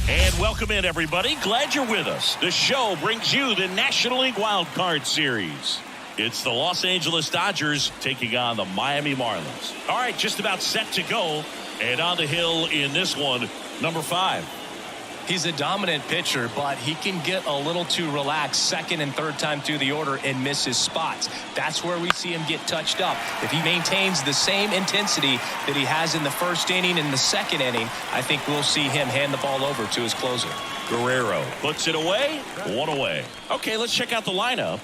And welcome in, everybody. Glad you're with us. The show brings you the National League Wild Card Series. It's the Los Angeles Dodgers taking on the Miami Marlins. All right, just about set to go. And on the hill in this one, number 5. He's a dominant pitcher, but he can get a little too relaxed second and third time through the order and miss his spots. That's where we see him get touched up. If he maintains the same intensity that he has in the first inning and the second inning, I think we'll see him hand the ball over to his closer. Guerrero puts it away, 1 away. Okay, let's check out the lineup.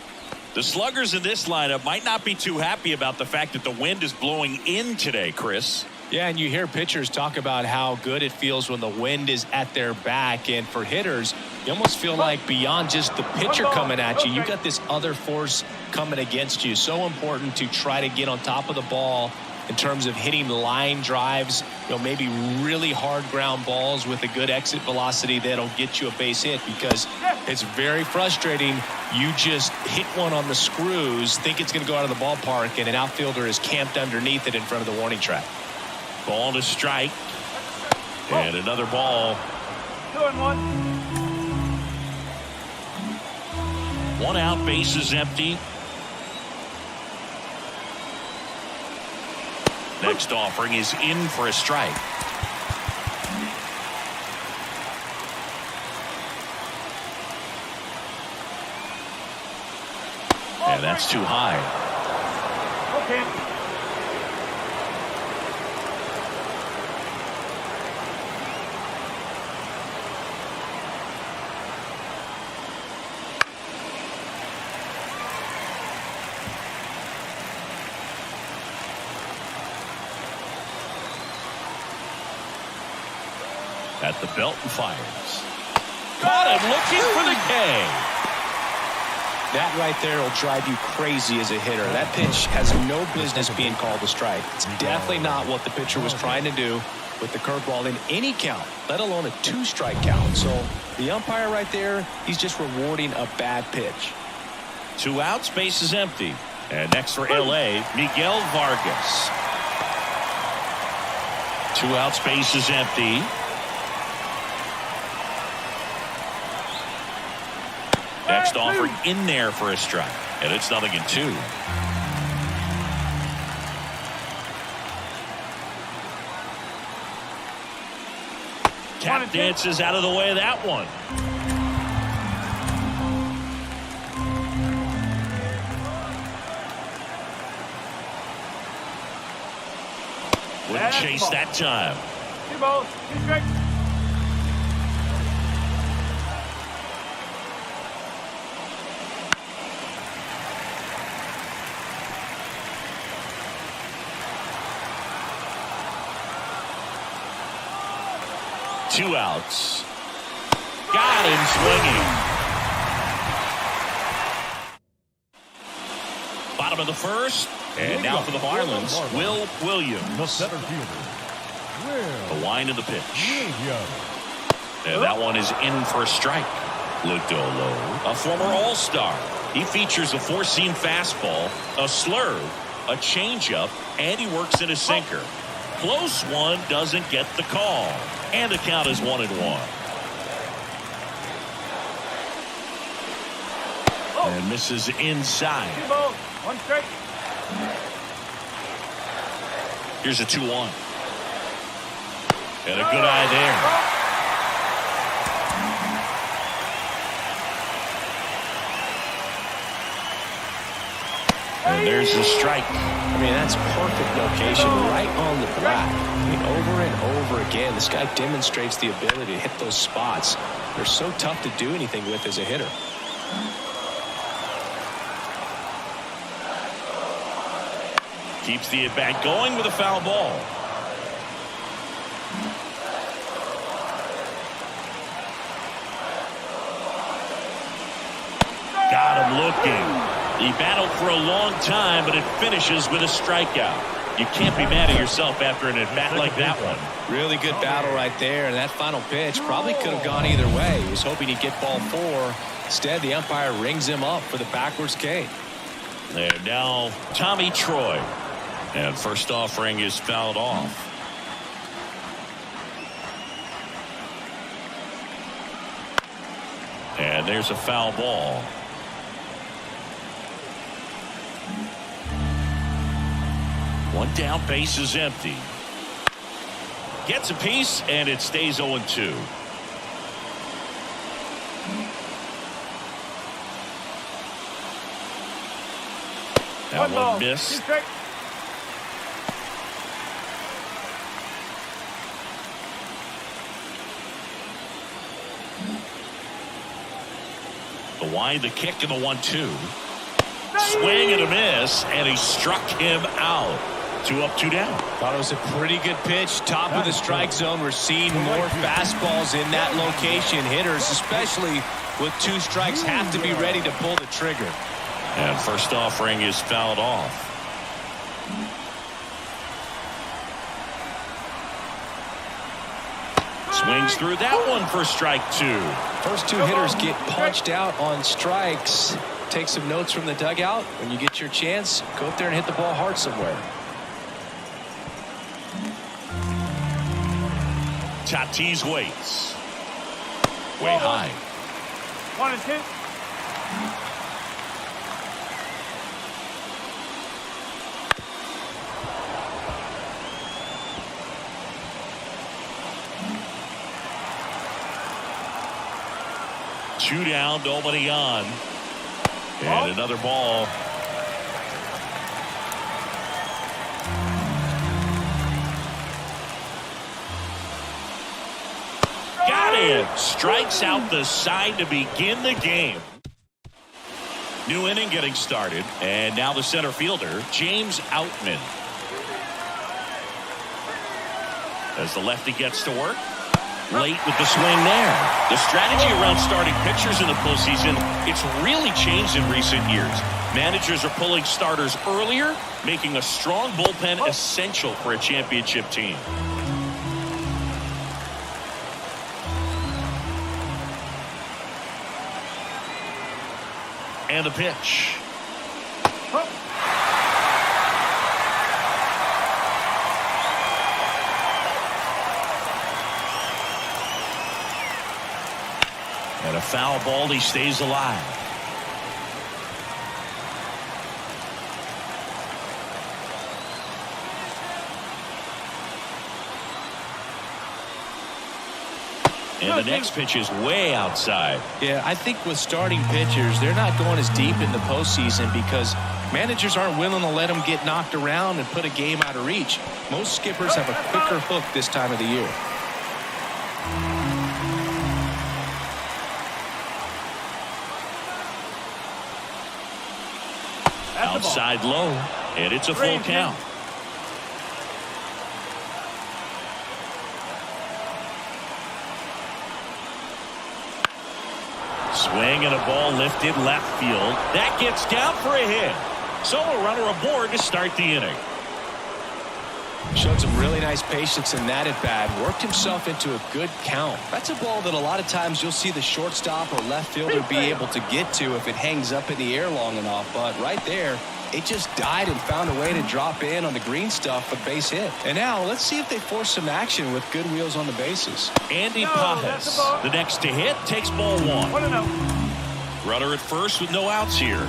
The sluggers in this lineup might not be too happy about the fact that the wind is blowing in today, Chris. Yeah, and you hear pitchers talk about how good it feels when the wind is at their back. And for hitters, you almost feel like beyond just the pitcher coming at you, you got this other force coming against you. So important to try to get on top of the ball in terms of hitting line drives, maybe really hard ground balls with a good exit velocity that'll get you a base hit, because it's very frustrating. You just hit one on the screws, think it's going to go out of the ballpark, and an outfielder is camped underneath it in front of the warning track. Ball to strike. And another ball. 2-1. 1 out, base is empty. Next offering is in for a strike. And that's too high. Okay. At the belt and fires. Got him looking for the K. That right there will drive you crazy as a hitter. That pitch has no business being called a strike. It's definitely not what the pitcher was trying to do with the curveball in any count, let alone a 2-strike count. So the umpire right there, he's just rewarding a bad pitch. 2 outs, base is empty. And next for LA, Miguel Vargas. 2 outs, base is empty. Next offering in there for a strike. And it's 0-2. Tap dances out of the way of that one. Wouldn't chase that time. 2 balls, 2 strikes. Two outs. Got him swinging. Bottom of the first. And now for the Marlins, Will Williams. The center fielder, Will The wind of the pitch. Williams. And that one is in for a strike. Lodolo, a former All-Star. He features a four-seam fastball, a slurve, a changeup, and he works in a sinker. Close one, doesn't get the call. And the count is 1-1. And misses inside. One strike. Here's a 2-1. And a good eye there. And there's the strike. I mean, that's perfect location right on the black. I mean, over and over again, this guy demonstrates the ability to hit those spots. They're so tough to do anything with as a hitter. Keeps the at-bat going with a foul ball. Got him looking. He battled for a long time, but it finishes with a strikeout. You can't be mad at yourself after an at-bat like that one. Really good battle right there, and that final pitch probably could have gone either way. He was hoping he'd get ball 4. Instead, the umpire rings him up for the backwards K. And now Tommy Troy. And first offering is fouled off. And there's a foul ball. One down, base is empty. Gets a piece, and it stays 0-2. That one missed. The wind, the kick, and the 1-2. Swing and a miss, and he struck him out. 2 up, 2 down. Thought it was a pretty good pitch. Top of the strike zone. We're seeing more fastballs in that location. Hitters, especially with 2 strikes, have to be ready to pull the trigger. And first offering is fouled off. Swings through that one for strike 2. First 2 hitters get punched out on strikes. Take some notes from the dugout. When you get your chance, go up there and hit the ball hard somewhere. Tatis waits. Way high. 1-2. Two down, nobody on. And another ball. Got it. Strikes out the side to begin the game. New inning getting started. And now the center fielder, James Outman. As the lefty gets to work. Late with the swing there. The strategy around starting pitchers in the postseason, it's really changed in recent years. Managers are pulling starters earlier, making a strong bullpen essential for a championship team. And the pitch. And a foul ball, he stays alive. And the next pitch is way outside. Yeah, I think with starting pitchers, they're not going as deep in the postseason because managers aren't willing to let them get knocked around and put a game out of reach. Most skippers have a quicker hook this time of the year. Outside low, and it's a full count. Swing and a ball lifted left field. That gets down for a hit. So a runner aboard to start the inning. Showed some really nice patience in that at bat. Worked himself into a good count. That's a ball that a lot of times you'll see the shortstop or left fielder be able to get to if it hangs up in the air long enough. But right there, it just died and found a way to drop in on the green stuff for base hit. And now let's see if they force some action with good wheels on the bases. Andy Pajas, the next to hit, takes ball one. 1-0. Runner at first with no outs here.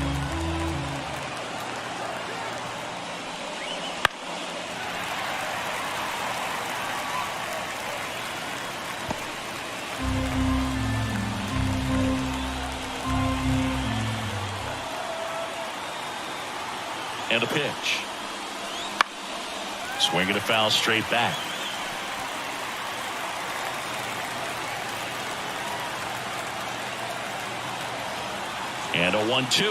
And a pitch. Swinging a foul straight back. And a 1-2.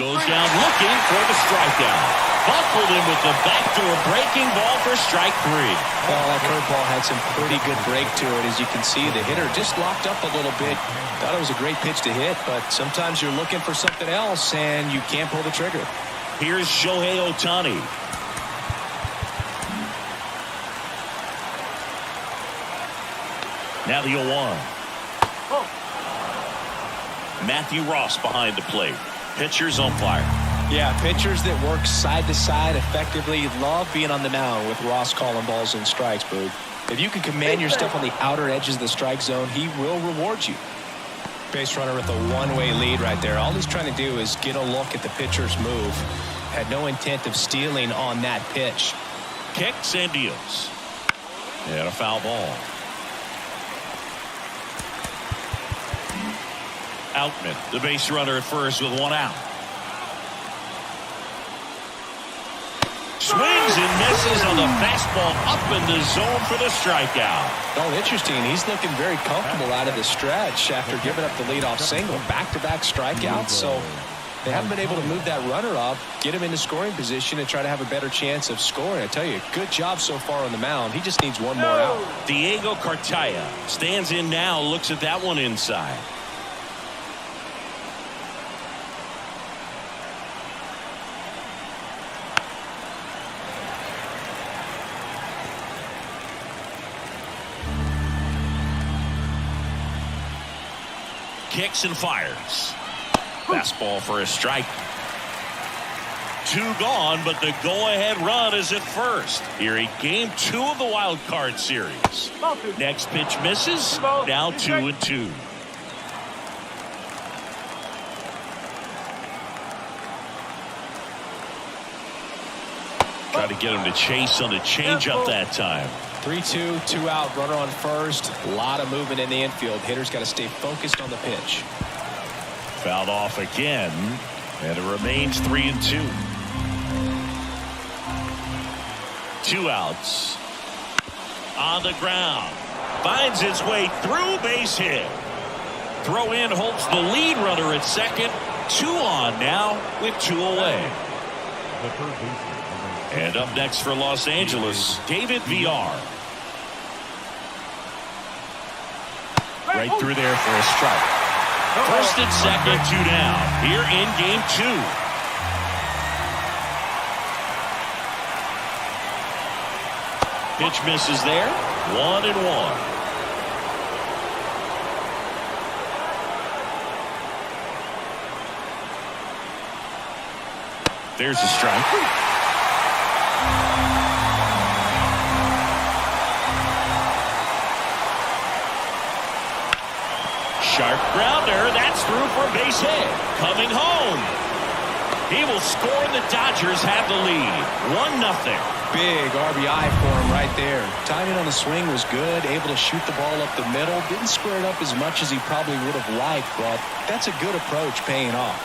Goes down looking for the strikeout. Buckled in with the backdoor breaking ball for strike three. Well, that curveball had some pretty good break to it. As you can see, the hitter just locked up a little bit. Thought it was a great pitch to hit, but sometimes you're looking for something else and you can't pull the trigger. Here's Shohei Ohtani. Now the 0-1. Matthew Ross behind the plate. Pitchers umpire. Yeah, pitchers that work side to side effectively love being on the mound with Ross calling balls and strikes, Boog. If you can command your stuff on the outer edges of the strike zone, he will reward you. Base runner with a one-way lead right there. All he's trying to do is get a look at the pitcher's move. Had no intent of stealing on that pitch. Kicks and deals. And a foul ball. Outman, the base runner at first with one out. Swings and misses on the fastball up in the zone for the strikeout. Oh, interesting. He's looking very comfortable out of the stretch after giving up the leadoff single. Back-to-back strikeouts, so they haven't been able to move that runner up, get him into scoring position, and try to have a better chance of scoring. I tell you, good job so far on the mound. He just needs one more out. Diego Cartaya stands in now, looks at that one inside. Kicks and fires. Fastball for a strike. Two gone, but the go-ahead run is at first. Here in game 2 of the wild card series. Next pitch misses. Now 2-2. Try to get him to chase on the changeup that time. 3-2, 2 out, runner on first. A lot of movement in the infield. Hitter's got to stay focused on the pitch. Fouled off again, and it remains 3-2. 2 outs. On the ground. Finds its way through, base hit. Throw in holds the lead runner at second. 2 on now with 2 away. And up next for Los Angeles, David Villar. Right through there for a strike. First and second, 2 down. Here in game 2. Pitch misses there. 1-1. There's a strike. Sharp grounder. That's through for a base hit. Coming home. He will score and the Dodgers have the lead. 1-0. Big RBI for him right there. Timing on the swing was good. Able to shoot the ball up the middle. Didn't square it up as much as he probably would have liked, but that's a good approach paying off.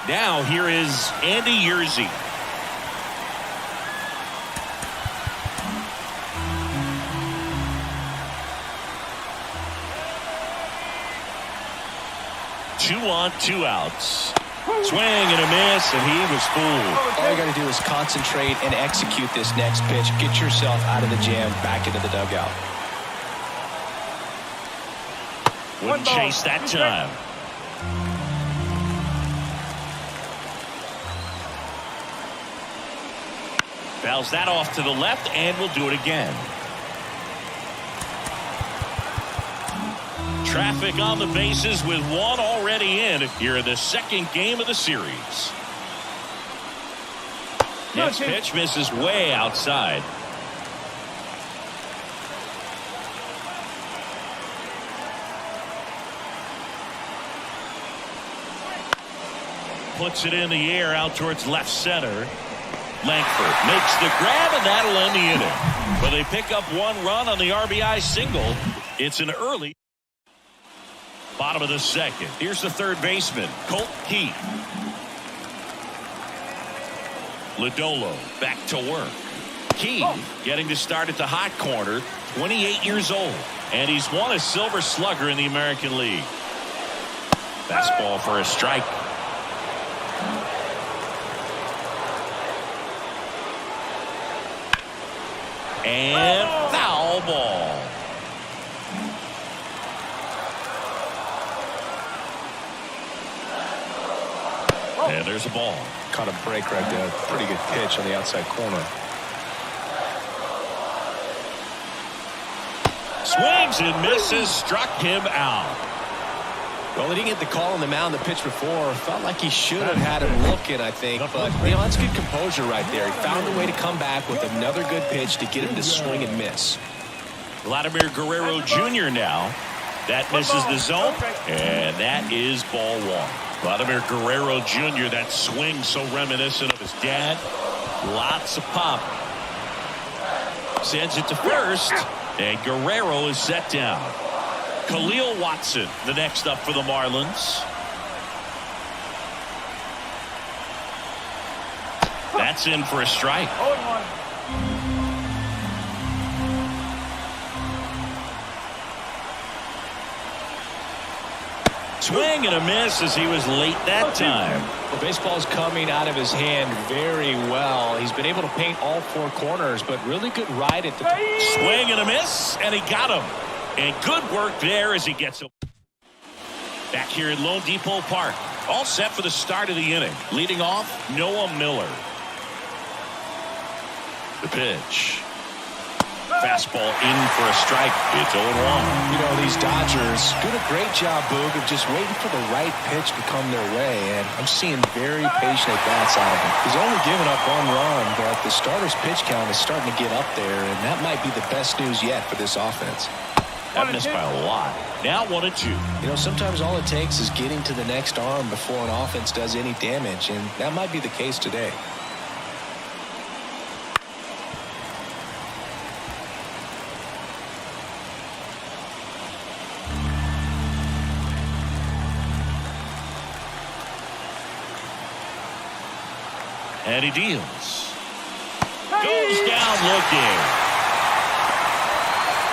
Now here is Andy Yerzy. Two on, 2 outs. Swing and a miss, and he was fooled. All you got to do is concentrate and execute this next pitch. Get yourself out of the jam, back into the dugout. Wouldn't chase that time. Fouls that off to the left and will do it again. Traffic on the bases with one already in here in the second game of the series. Next pitch misses way outside. Puts it in the air out towards left center. Langford makes the grab, and that'll end the inning. But they pick up one run on the RBI single. It's an early. Bottom of the second. Here's the third baseman, Colt Keith. Lodolo back to work. Keith getting to start at the hot corner, 28 years old. And he's won a Silver Slugger in the American League. Fastball for a strike. And foul ball. And there's a ball. Caught a break right there. Pretty good pitch on the outside corner. Swings and misses. Struck him out. Well, he didn't get the call on the mound the pitch before. Felt like he should have had him looking, I think. But, that's good composure right there. He found a way to come back with another good pitch to get him to swing and miss. Vladimir Guerrero Jr. now. That misses the zone. And that is ball one. Vladimir Guerrero Jr., that swing so reminiscent of his dad. Lots of pop. Sends it to first. And Guerrero is set down. Khalil Watson, the next up for the Marlins. That's in for a strike. Swing and a miss as he was late that time. Well, baseball's coming out of his hand very well. He's been able to paint all four corners, but really good ride at the swing and a miss, and he got him. And good work there as he gets him. Back here at Lone Depot Park. All set for the start of the inning. Leading off, Noah Miller. The pitch. Fastball in for a strike. It's 0-1. These Dodgers doing a great job, Boog, of just waiting for the right pitch to come their way. And I'm seeing very patient at-bats out of him. He's only given up one run, but the starter's pitch count is starting to get up there. And that might be the best news yet for this offense. That missed by a lot. Now 1-2. Sometimes all it takes is getting to the next arm before an offense does any damage, and that might be the case today. And he deals. Goes down looking.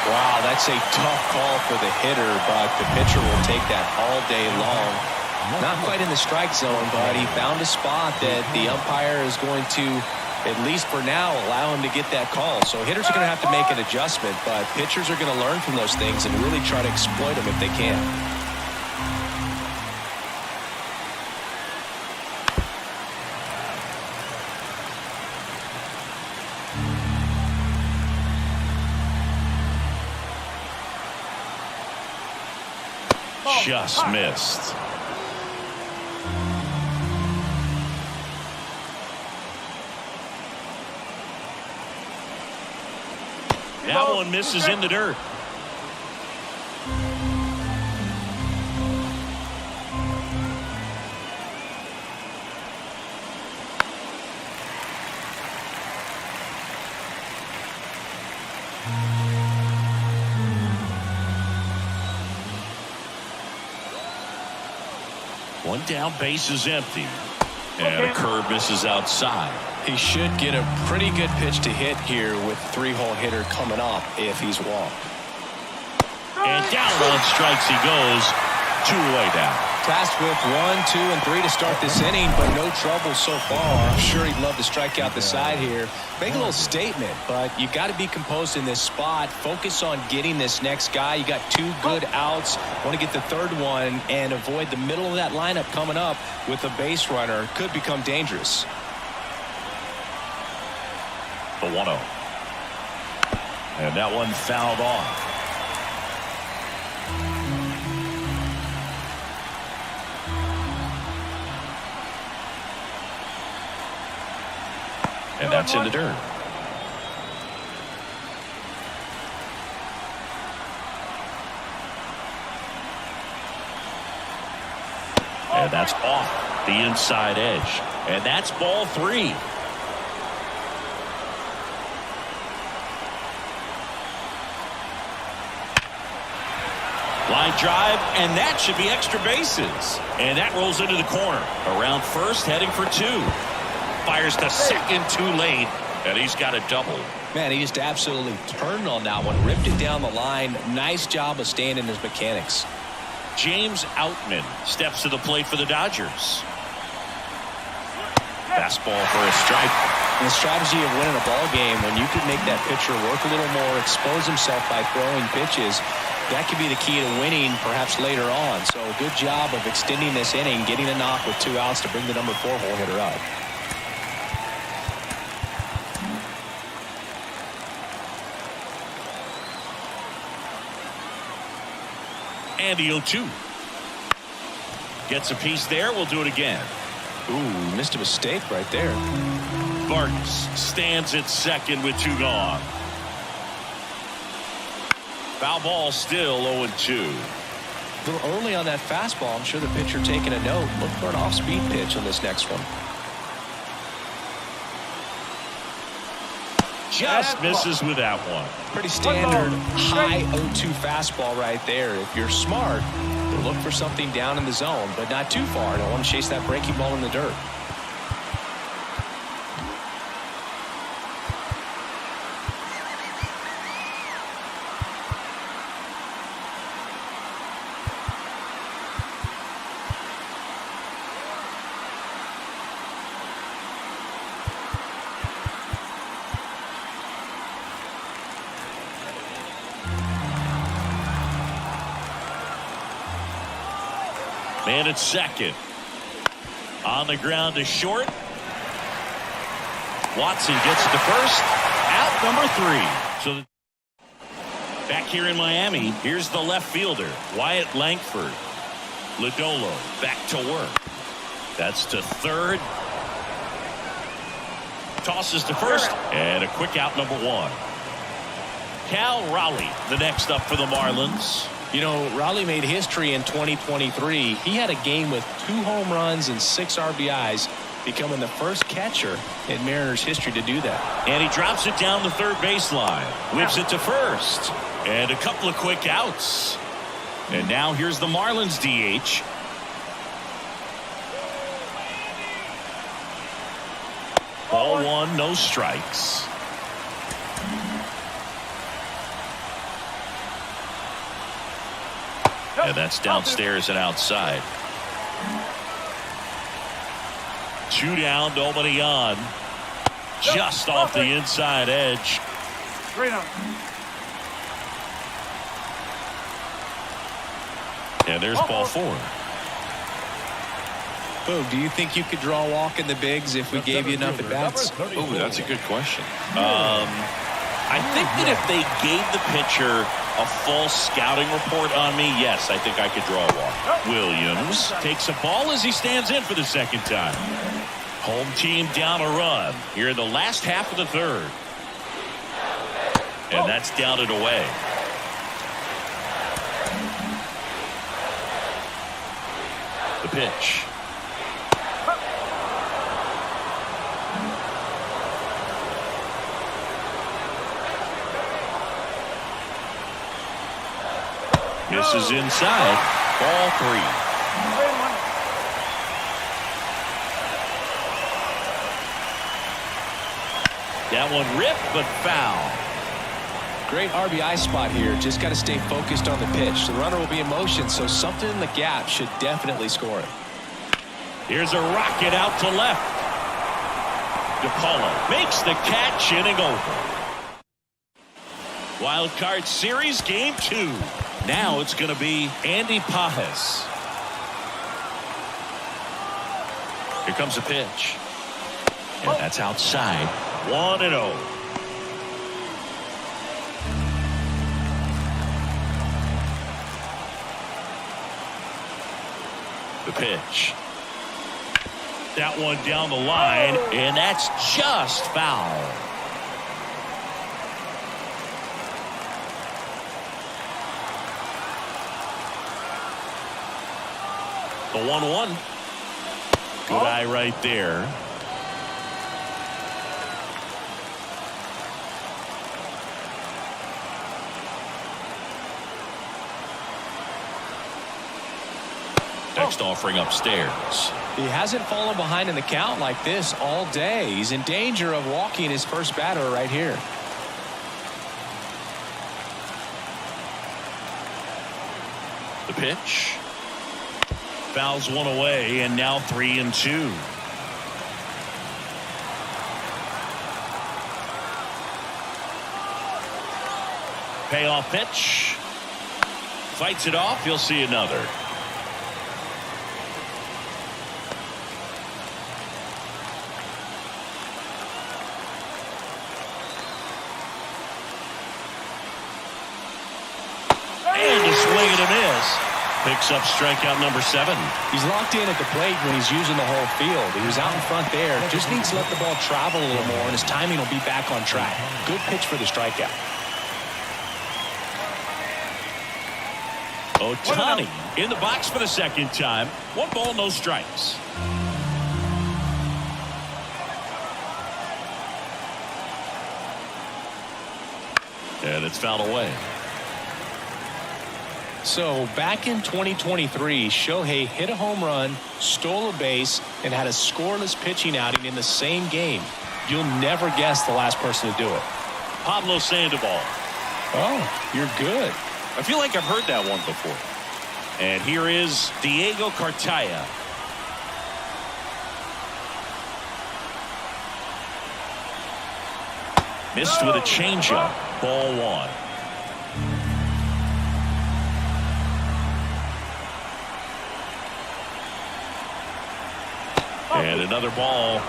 Wow, that's a tough call for the hitter, but the pitcher will take that all day long. Not quite in the strike zone, but he found a spot that the umpire is going to, at least for now, allow him to get that call. So hitters are going to have to make an adjustment, but pitchers are going to learn from those things and really try to exploit them if they can. Just missed. That one misses in the dirt. One down, base is empty. And a curve misses outside. He should get a pretty good pitch to hit here with three-hole hitter coming up if he's walked. And down on strikes he goes. 2 away now. Tasked with 1, 2, and 3 to start this inning, but no trouble so far. I'm sure he'd love to strike out the side here. Make a little statement, but you got to be composed in this spot. Focus on getting this next guy. You got 2 good outs. Want to get the third one and avoid the middle of that lineup coming up with a base runner. Could become dangerous. The 1-0. And that one fouled off. And that's in the dirt. And that's off the inside edge. And that's ball 3. Line drive, and that should be extra bases. And that rolls into the corner. Around first, heading for 2. Fires to second too late, and he's got a double. Man, he just absolutely turned on that one, ripped it down the line. Nice job of staying in his mechanics. James Outman steps to the plate for the Dodgers. Fastball for a strike. And the strategy of winning a ball game, when you can make that pitcher work a little more, expose himself by throwing pitches, that could be the key to winning perhaps later on. So good job of extending this inning, getting a knock with 2 outs to bring the number 4 hole hitter up. And the 0-2. Gets a piece there. We'll do it again. Ooh, missed a mistake right there. Vargas stands at second with 2 gone. Foul ball, still 0-2. A little early on that fastball. I'm sure the pitcher taking a note. Look for an off-speed pitch on this next one. Just misses with that one. Pretty standard high 0-2 fastball right there. If you're smart, you'll look for something down in the zone, but not too far. Don't want to chase that breaking ball in the dirt. Man at second. On the ground to short. Watson gets to first. Out number 3. So back here in Miami, here's the left fielder, Wyatt Langford. Lodolo back to work. That's to third. Tosses to first. And a quick out, number 1. Cal Raleigh, the next up for the Marlins. You know, Raleigh made history in 2023. He had a game with 2 home runs and 6 RBIs, becoming the first catcher in Mariners history to do that. And he drops it down the third baseline. Whips it to first. And a couple of quick outs. And now here's the Marlins DH. Ball 1, no strikes. And that's downstairs and outside. 2 down, nobody on. Just off the inside edge. And there's ball 4. Boog, do you think you could draw a walk in the bigs if we gave you enough at bats? Oh, that's a good question. I think that if they gave the pitcher a full scouting report on me, yes, I think I could draw a walk. Williams takes a ball as he stands in for the second time. Home team down a run here in the last half of the third. And that's down and away. The pitch. Misses inside. Ball 3. That one ripped, but foul. Great RBI spot here. Just got to stay focused on the pitch. The runner will be in motion, so something in the gap should definitely score it. Here's a rocket out to left. DePaula makes the catch, inning over. Wild Card Series Game 2. Now it's going to be Andy Pajes. Here comes a pitch. And that's outside. 1-0. The pitch. That one down the line, and that's just foul. The 1-1. Good eye right there. Next offering upstairs. He hasn't fallen behind in the count like this all day. He's in danger of walking his first batter right here. The pitch. Fouls one away, and now 3-2. Payoff pitch. Fights it off. You'll see another. And a swing and a miss. Picks up strikeout number 7. He's locked in at the plate when he's using the whole field. He was out in front there. Just needs to let the ball travel a little more, and his timing will be back on track. Good pitch for the strikeout. Ohtani in the box for the second time. 1 ball, no strikes. And it's fouled away. So back in 2023, Shohei hit a home run, stole a base, and had a scoreless pitching outing in the same game. You'll never guess the last person to do it. Pablo Sandoval. Oh, you're good. I feel like I've heard that one before. And here is Diego Cartaya. Missed with a changeup. Ball 1. And another ball.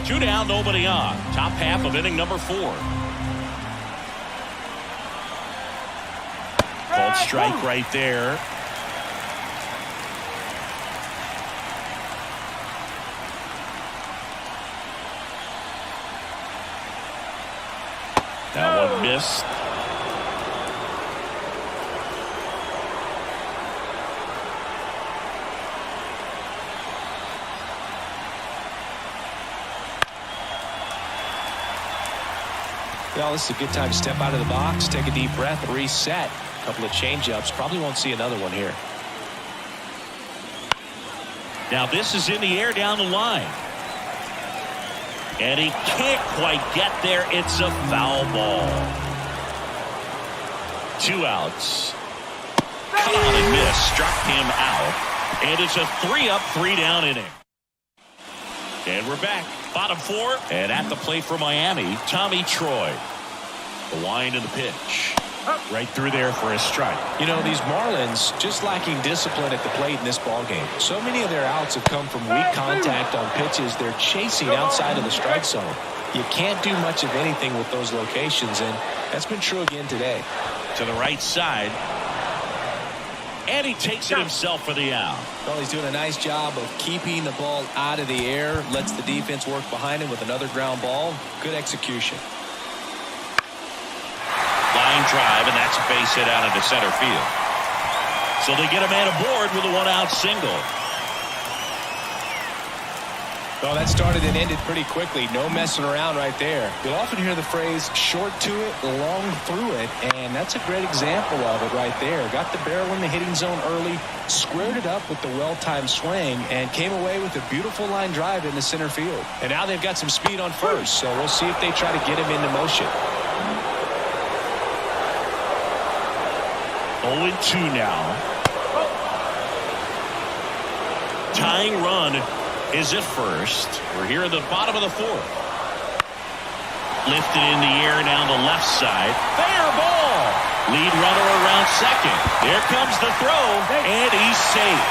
2 down, nobody on. Top half of inning number 4. Called strike right there. That one missed. Well, this is a good time to step out of the box, take a deep breath, reset. A couple of change-ups. Probably won't see another one here. Now this is in the air down the line. And he can't quite get there. It's a foul ball. 2 outs. Come on and miss. Struck him out. And it's a 3-up, 3-down inning. And we're back. Bottom 4. And at the plate for Miami, Tommy Troy. The wind and the pitch. Right through there for a strike. You know, these Marlins just lacking discipline at the plate in this ballgame. So many of their outs have come from weak contact on pitches they're chasing outside of the strike zone. You can't do much of anything with those locations, and that's been true again today. To the right side. And he takes it himself for the out. Well, he's doing a nice job of keeping the ball out of the air. Lets the defense work behind him with another ground ball. Good execution. Line drive, and that's a base hit out into center field. So they get a man aboard with a 1-out single. Well, that started and ended pretty quickly. No messing around right there. You'll often hear the phrase short to it, long through it, and that's a great example of it right there. Got the barrel in the hitting zone early, squared it up with the well-timed swing, and came away with a beautiful line drive into center field. And now they've got some speed on first, so we'll see if they try to get him into motion. 0-2 now. Tying run is at first. We're here at the bottom of the 4th. Lifted in the air down the left side. Fair ball. Lead runner around second. There comes the throw, and he's safe.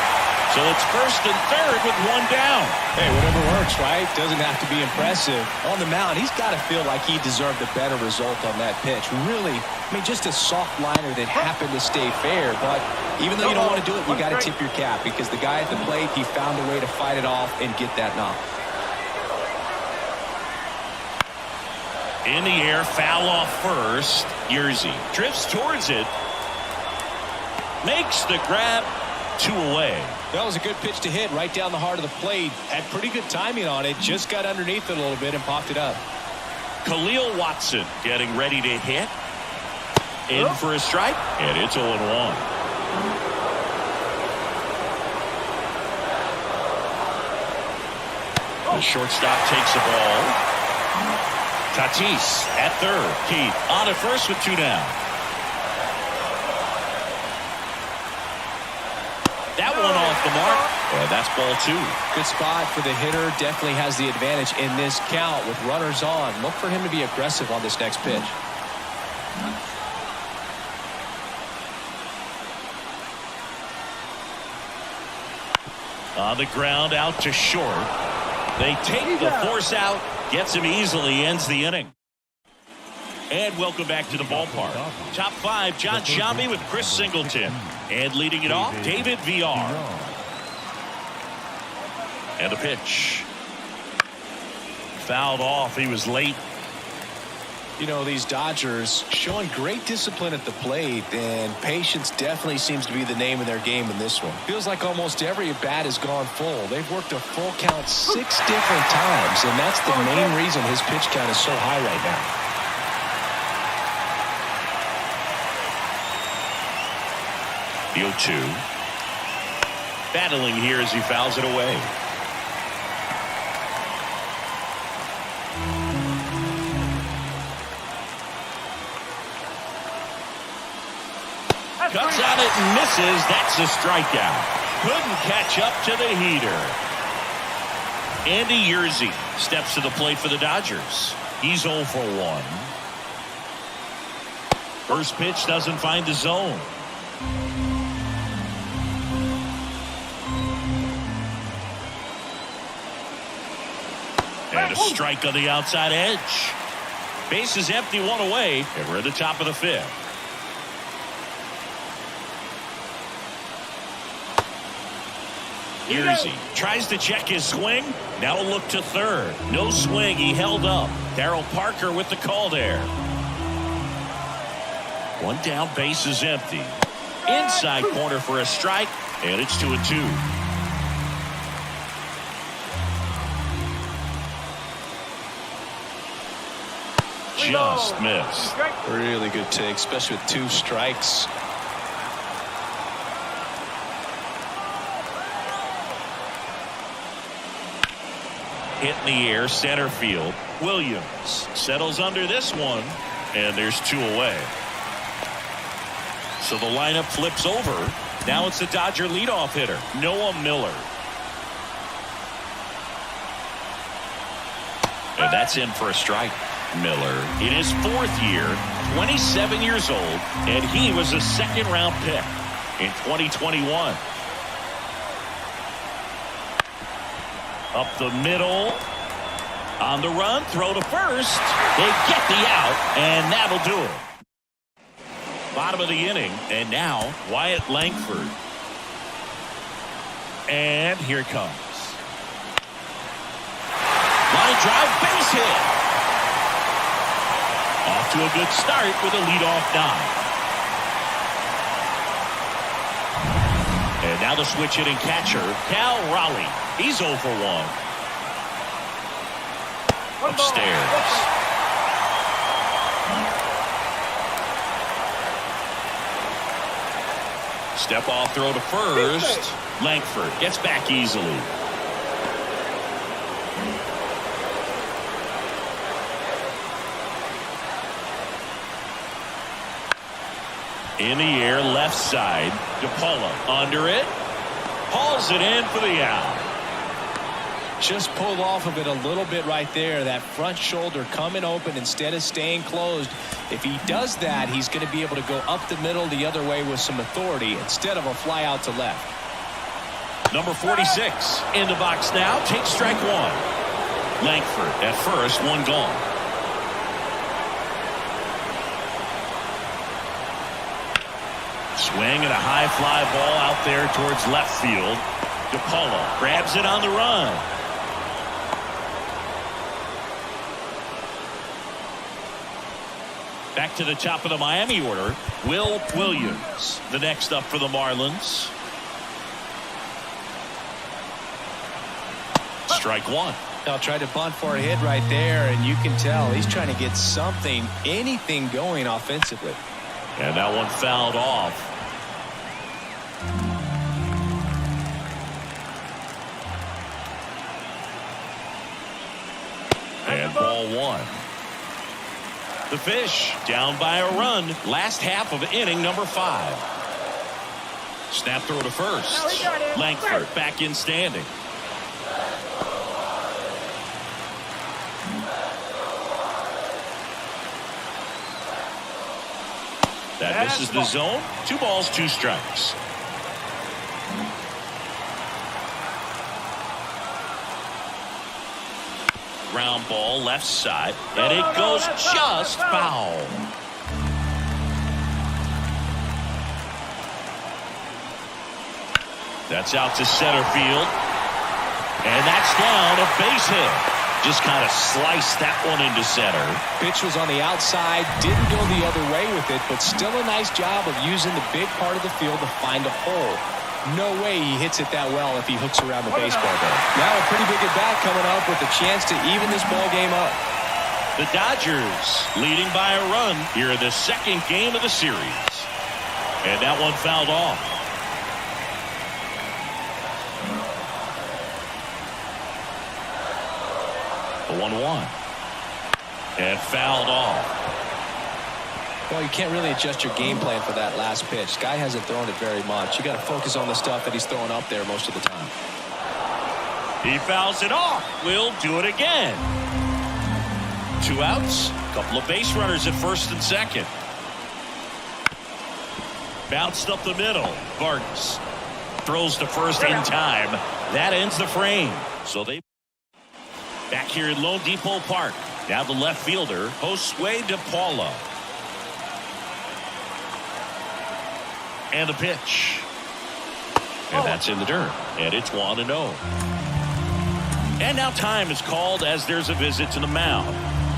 So it's first and third with one down. Hey, whatever works, right? Doesn't have to be impressive. On the mound, he's got to feel like he deserved a better result on that pitch. Really, I mean, just a soft liner that happened to stay fair. But even though you don't want to do it, you got to tip your cap because the guy at the plate, he found a way to fight it off and get that knock. In the air, foul off first. Yerzy drifts towards it. Makes the grab, 2 away. That was a good pitch to hit right down the heart of the plate. Had pretty good timing on it. Just got underneath it a little bit and popped it up. Khalil Watson getting ready to hit. In for a strike, and it's 0-1. The shortstop takes the ball. Tatis at third. Keith on at first with 2 down. That one off the mark. And that's ball 2. Good spot for the hitter. Definitely has the advantage in this count with runners on. Look for him to be aggressive on this next pitch. On the ground out to short. They take the force out. Gets him easily. Ends the inning. And welcome back to the ballpark. Top 5, John Sciambi with Chris Singleton. And leading it off, David VR. And a pitch. Fouled off. He was late. You know, these Dodgers showing great discipline at the plate, and patience definitely seems to be the name of their game in this one. Feels like almost every at-bat has gone full. They've worked a full count 6 different times, and that's the main reason his pitch count is so high right now. The 0-2. Battling here as he fouls it away. Cuts on it and misses. That's a strikeout. Couldn't catch up to the heater. Andy Yerzy steps to the plate for the Dodgers. He's 0 for 1. First pitch doesn't find the zone. And a strike on the outside edge. Base is empty, 1 away, and we're at the top of the 5th. Yerzy tries to check his swing. Now a look to third. No swing. He held up. Darryl Parker with the call there. 1 down, base is empty. Inside corner for a strike, and it's 2-2. Just missed. Really good take, especially with 2 strikes. Hit in the air, center field. Williams settles under this one, and there's 2 away. So the lineup flips over. Now it's the Dodger leadoff hitter, Noah Miller. And that's in for a strike. Miller in his 4th year, 27 years old, and he was a 2nd-round pick in 2021. Up the middle. On the run, throw to first. They get the out, and that'll do it. Bottom of the inning, and now Wyatt Langford. And here it comes. Line drive, base hit. Off to a good start with a leadoff dive. And now the switch hitting catcher, Cal Raleigh. He's 0 for 1. Upstairs. Step off throw to first. Langford gets back easily. In the air, left side. DePaula under it. Hauls it in for the out. Just pulled off of it a little bit right there. That front shoulder coming open instead of staying closed. If he does that, he's going to be able to go up the middle the other way with some authority instead of a fly out to left. Number 46 in the box now. Takes strike one. Langford at first, one gone. Swing and a high fly ball out there towards left field. DePaula grabs it on the run. Back to the top of the Miami order, Will Williams, the next up for the Marlins. Strike one. Now try to bunt for a hit right there, and you can tell he's trying to get something, anything going offensively. And that one fouled off. And ball one. The Fish down by a run. Last half of inning number 5. Snap throw to first. Langford back in standing. That misses the zone. 2 balls, 2 strikes. Ground ball left side, and it goes just foul. That's out to center field, and that's down, a base hit. Just kind of sliced that one into center. Pitch was on the outside, didn't go the other way with it, but still a nice job of using the big part of the field to find a hole. No way he hits it that well if he hooks around the baseball bat. Now a pretty big at bat coming up with a chance to even this ball game up. The Dodgers leading by a run here in the second game of the series. And that one fouled off. The 1-1. And fouled off. Well, you can't really adjust your game plan for that last pitch. Guy hasn't thrown it very much. You got to focus on the stuff that he's throwing up there most of the time. He fouls it off. We'll do it again. 2 outs. Couple of base runners at first and second. Bounced up the middle. Vargas throws to first in time. That ends the frame. So they back here in Lone Depot Park. Now the left fielder, Josue DePaula. And the pitch. And that's in the dirt. And it's 1-0. And now time is called as there's a visit to the mound.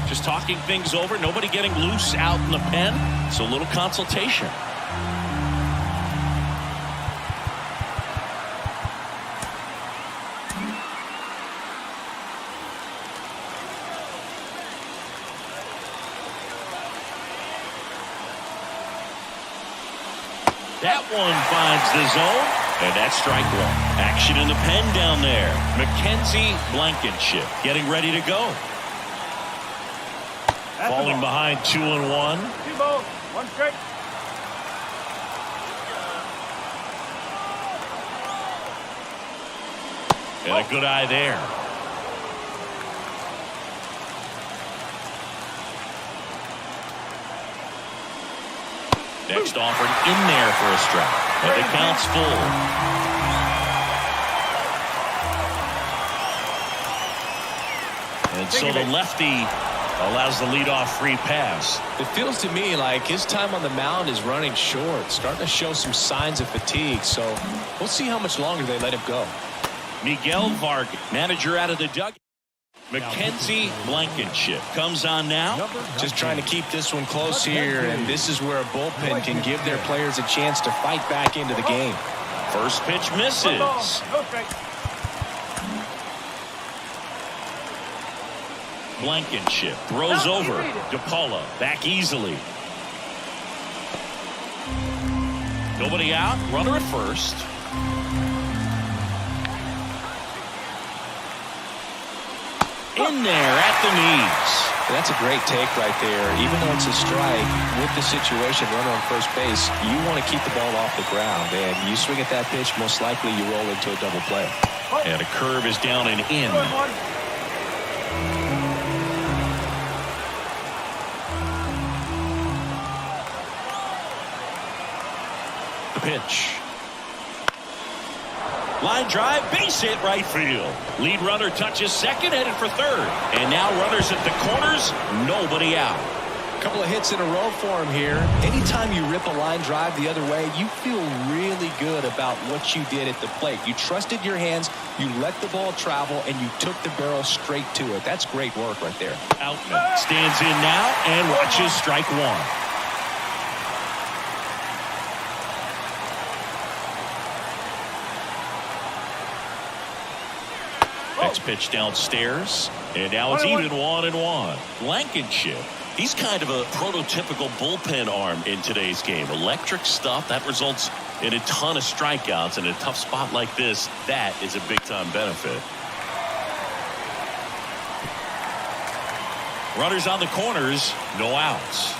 Just talking things over. Nobody getting loose out in the pen. So a little consultation. That one finds the zone, and that's strike one. Action in the pen down there. Mackenzie Blankenship getting ready to go. Falling behind 2-1. 2 balls, 1 strike. And a good eye there. Next offered in there for a strike. And the count's full. And so the lefty allows the leadoff free pass. It feels to me like his time on the mound is running short, starting to show some signs of fatigue. So we'll see how much longer they let him go. Miguel Vargas, manager out of the dugout. Mackenzie Blankenship comes on now. Just trying to keep this one close here, and this is where a bullpen can give their players a chance to fight back into the game. First pitch misses. 1 ball, no strike. Blankenship throws over. DePaula back easily. Nobody out. Runner at first. In there at the knees. That's a great take right there. Even though it's a strike, with the situation, runner on first base, you want to keep the ball off the ground. And you swing at that pitch, most likely you roll into a double play. And a curve is down and in. 2-1. The pitch. Line drive, base hit right field. Lead runner touches second, headed for third. And now runners at the corners, nobody out. Couple of hits in a row for him here. Anytime you rip a line drive the other way, you feel really good about what you did at the plate. You trusted your hands, you let the ball travel, and you took the barrel straight to it. That's great work right there. Outman stands in now and watches strike one. Next pitch downstairs, and now it's even 1-1. Blankenship. He's kind of a prototypical bullpen arm in today's game. Electric stuff that results in a ton of strikeouts in a tough spot like this. That is a big-time benefit. Runners on the corners, no outs.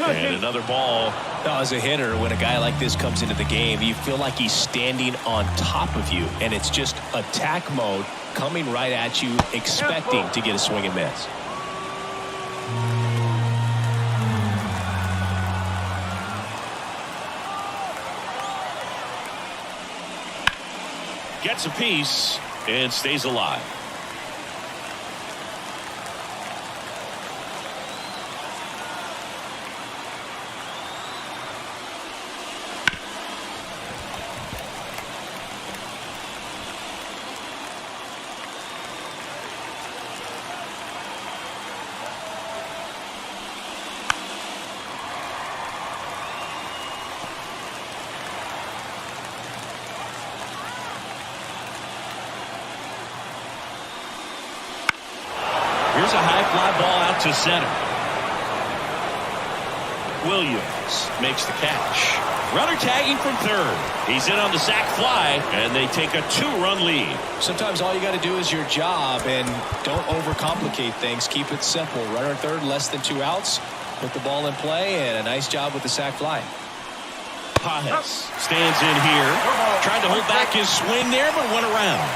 And another ball. Now, as a hitter, when a guy like this comes into the game, you feel like he's standing on top of you, and it's just attack mode coming right at you, expecting to get a swing and miss. Gets a piece and stays alive. Here's a high fly ball out to center. Williams makes the catch. Runner tagging from third. He's in on the sac fly, and they take a 2-run lead. Sometimes all you got to do is your job, and don't overcomplicate things. Keep it simple. Runner at third, less than 2 outs. Put the ball in play, and a nice job with the sac fly. Pajes stands in here. Tried to hold back his swing there, but went around.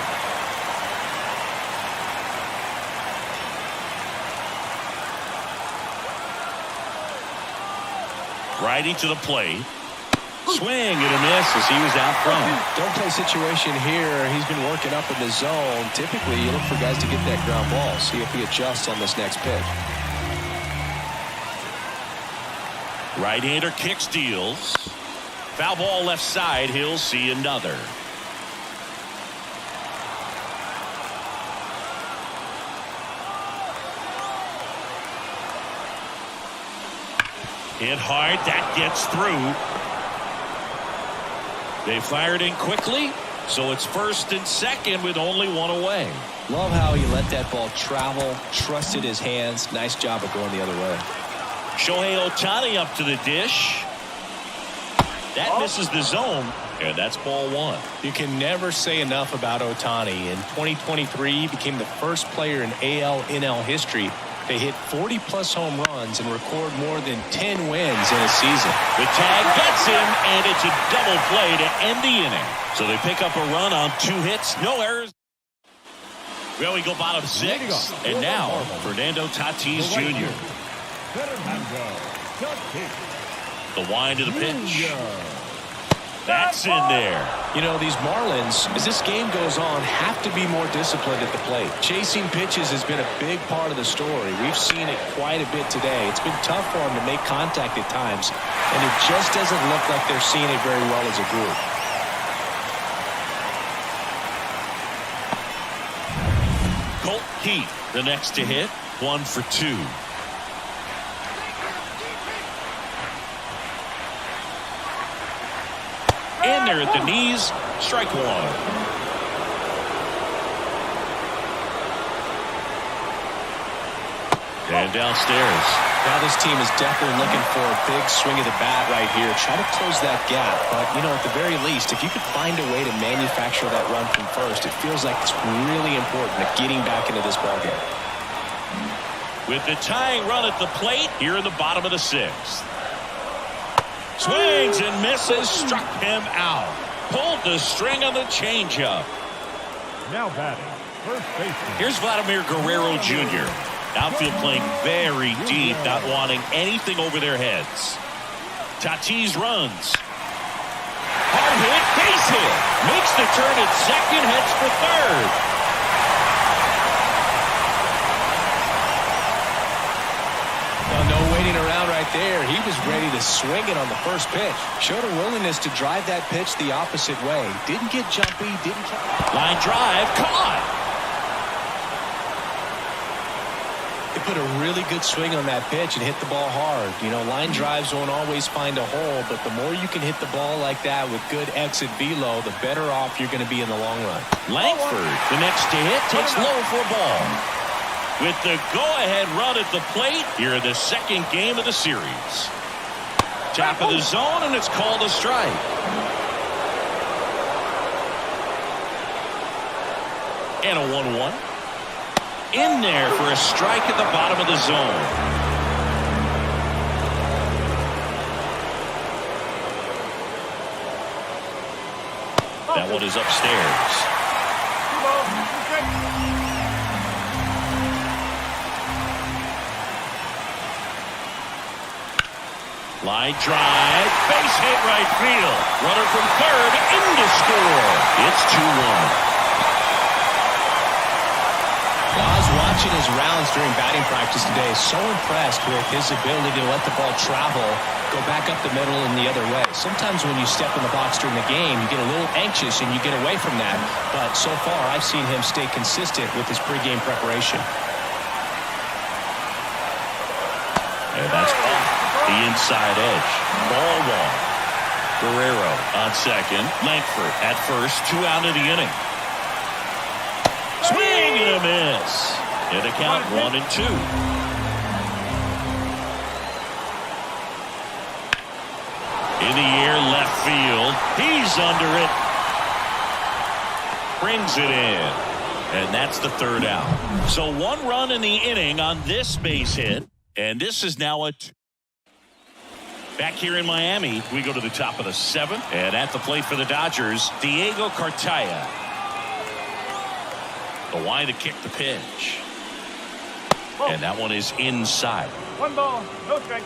Riding to the plate. Swing and a miss as he was out front. Don't play situation here. He's been working up in the zone. Typically, you look for guys to get that ground ball. See if he adjusts on this next pitch. Right-hander kicks, deals. Foul ball left side. He'll see another. Hit hard. That gets through. They fired in quickly, so it's first and second with only 1 away. Love how he let that ball travel, trusted his hands. Nice job of going the other way. Shohei Ohtani up to the dish. That misses the zone, and that's ball 1. You can never say enough about Ohtani. In 2023, he became the first player in AL/NL history to hit 40-plus home runs and record more than 10 wins in a season. The tag gets him, and it's a double play to end the inning. So they pick up a run on 2 hits, no errors. Well, we go bottom 6, and now Fernando Tatis Jr. The wind of the pitch. That's in there. You know, these Marlins, as this game goes on, have to be more disciplined at the plate. Chasing pitches has been a big part of the story. We've seen it quite a bit today. It's been tough for them to make contact at times, and it just doesn't look like they're seeing it very well as a group. Colt Heath, the next to hit, 1 for 2. In there at the knees, strike 1. And downstairs. Now this team is definitely looking for a big swing of the bat right here. Try to close that gap. But, you know, at the very least, if you could find a way to manufacture that run from first, it feels like it's really important at getting back into this ballgame. With the tying run at the plate here in the bottom of the 6th. Swings and misses, struck him out. Pulled the string on the changeup. Now batting, first baseman. Here's Vladimir Guerrero Jr. Outfield playing very deep, not wanting anything over their heads. Tatis runs. base hit. Makes the turn at second, heads for third. Well, no waiting around right there. He was ready to swing it on the first pitch. Showed a willingness to drive that pitch the opposite way. Didn't get jumpy, didn't... Line drive, caught. They put a really good swing on that pitch and hit the ball hard. You know, line drives won't always find a hole, but the more you can hit the ball like that with good exit velo, the better off you're going to be in the long run. Langford, the next to hit, takes low for a ball. With the go-ahead run at the plate here in the second game of the series. Top of the zone, and it's called a strike. And a 1-1. In there for a strike at the bottom of the zone. That one is upstairs. Line drive, base hit right field. Runner from third in to score. It's 2-1. Well, I was watching his rounds during batting practice today. So impressed with his ability to let the ball travel, go back up the middle and the other way. Sometimes when you step in the box during the game, you get a little anxious and you get away from that. But so far, I've seen him stay consistent with his pregame preparation. And that's off the inside edge. Ball one. Guerrero on second. Langford at first. 2 out of the inning. Swing and a miss. And a count 1-2. In the air, left field. He's under it. Brings it in. And that's the third out. So 1 run in the inning on this base hit. And this is now a... Back here in Miami, we go to the top of the 7th. And at the plate for the Dodgers, Diego Cartaya. The line to kick the pitch. And that one is inside. 1 ball, no strike.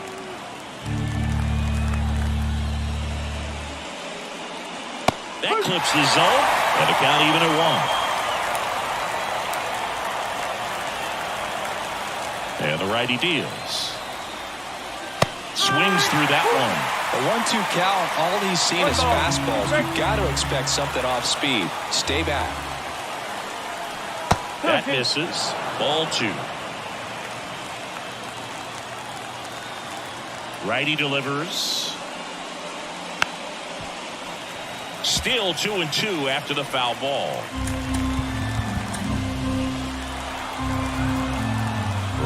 That clips the zone. And the count even at 1. And the righty deals. Swings through that one. A 1-2 count. All he's seen is fastballs. You've got to expect something off speed. Stay back. That misses. Ball 2. Righty delivers. Still 2-2 after the foul ball.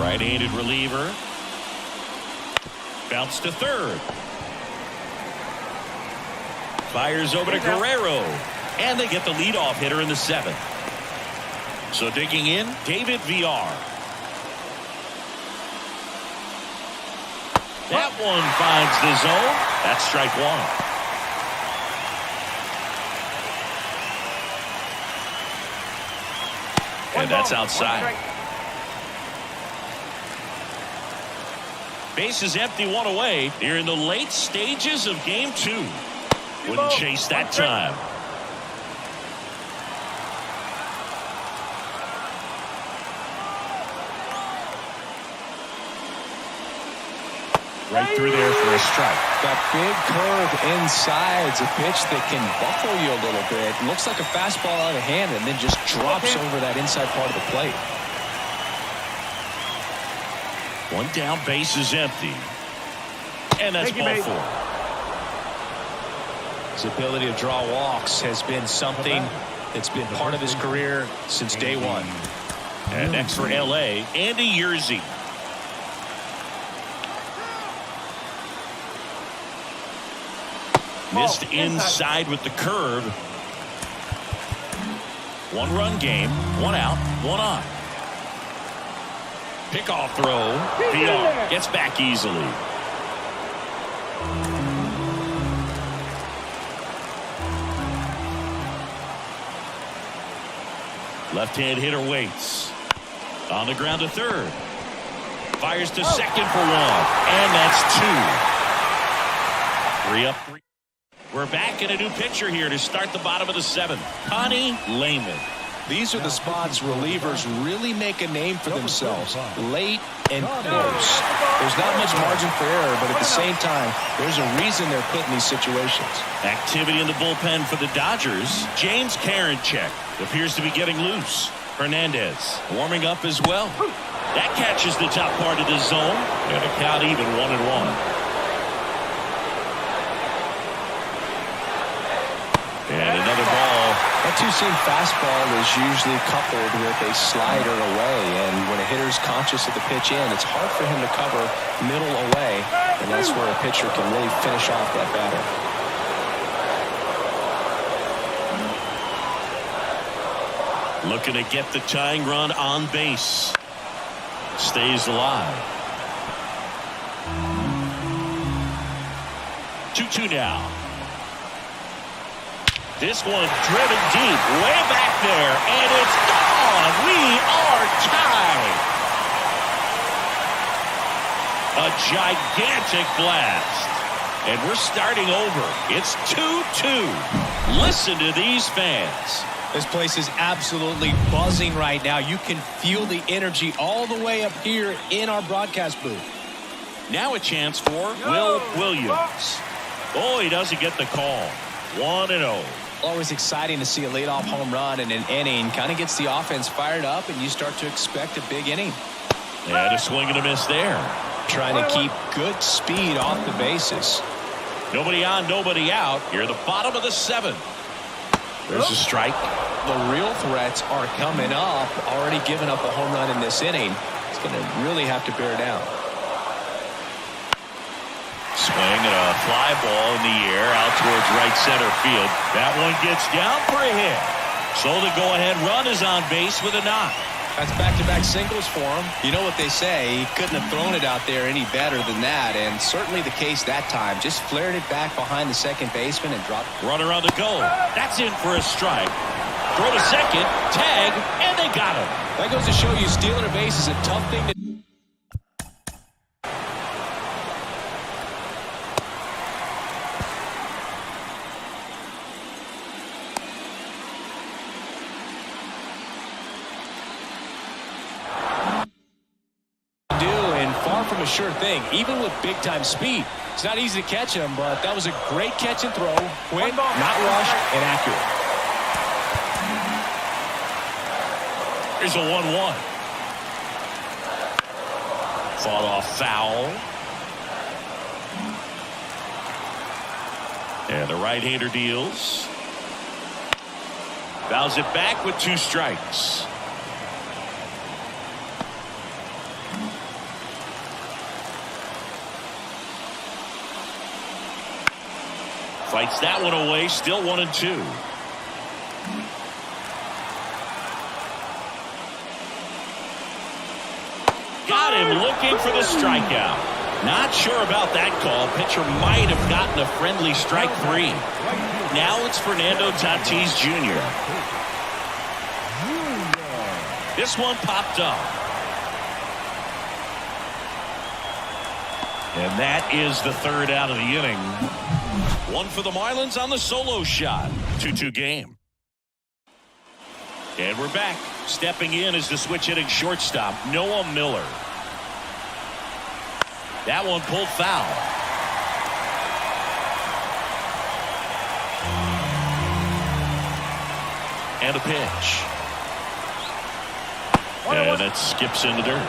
Right-handed reliever. Bounce to third. Fires over to Guerrero. And they get the leadoff hitter in the 7th. So digging in, David VR. That one finds the zone. That's strike 1. And that's outside. Base is empty, 1 away. Here in the late stages of game 2. Wouldn't chase that time. Right through there for a strike. That big curve inside is a pitch that can buffle you a little bit. Looks like a fastball out of hand and then just drops over that inside part of the plate. 1 down, base is empty. And that's ball 4. His ability to draw walks has been something that's been part of his career since day 1. And next for LA, Andy Yerzy. Missed inside with the curve. 1-run game, 1 out, 1 on. Pickoff throw. VR gets back easily. Left-hand hitter waits. On the ground to third. Fires to second for 1. And that's 2. 3 up, 3. We're back in a new pitcher here to start the bottom of the 7th. Connie Lehman. These are the spots relievers really make a name for themselves. Late and close. There's not much margin for error, but at the same time, there's a reason they're put in these situations. Activity in the bullpen for the Dodgers. James Karinchak appears to be getting loose. Hernandez warming up as well. That catches the top part of the zone. And the count even 1-1. And another ball. That two-seam fastball is usually coupled with a slider away, and when a hitter's conscious of the pitch in, it's hard for him to cover middle away, and that's where a pitcher can really finish off that batter. Looking to get the tying run on base. Stays alive. 2-2 now. This one driven deep, way back there, and it's gone. We are tied. A gigantic blast. And we're starting over. It's 2-2. Listen to these fans. This place is absolutely buzzing right now. You can feel the energy all the way up here in our broadcast booth. Now a chance for Will Williams. Oh, he doesn't get the call. 1-0. Always exciting to see a leadoff home run in an inning. Kind of gets the offense fired up, and you start to expect a big inning. And a swing and a miss there. Trying to keep good speed off the bases. Nobody on, nobody out. Here at the bottom of the 7th. There's a strike. The real threats are coming up. Already given up a home run in this inning. It's going to really have to bear down. Swing and a fly ball in the air out towards right center field. That one gets down for a hit. So the go-ahead run is on base with a knock. That's back-to-back singles for him. You know what they say, he couldn't have thrown it out there any better than that, and certainly the case that time. Just flared it back behind the second baseman and dropped. Runner on the go. That's in for a strike. Throw to second, tag, and they got him. That goes to show you stealing a base is a tough thing to do. From a sure thing, even with big-time speed. It's not easy to catch him, but that was a great catch and throw. Quick, not rushed, and accurate. Here's a 1-1. Fought off foul. And the right-hander deals. Fouls it back with 2 strikes. Fights that one away, still 1-2. Got him looking for the strikeout. Not sure about that call. Pitcher might have gotten a friendly strike 3. Now it's Fernando Tatis Jr. This one popped up. And that is the 3rd out of the inning. One for the Marlins on the solo shot. 2-2 game. And we're back. Stepping in is the switch hitting shortstop, Noah Miller. That one pulled foul. And a pitch. And it skips in the dirt.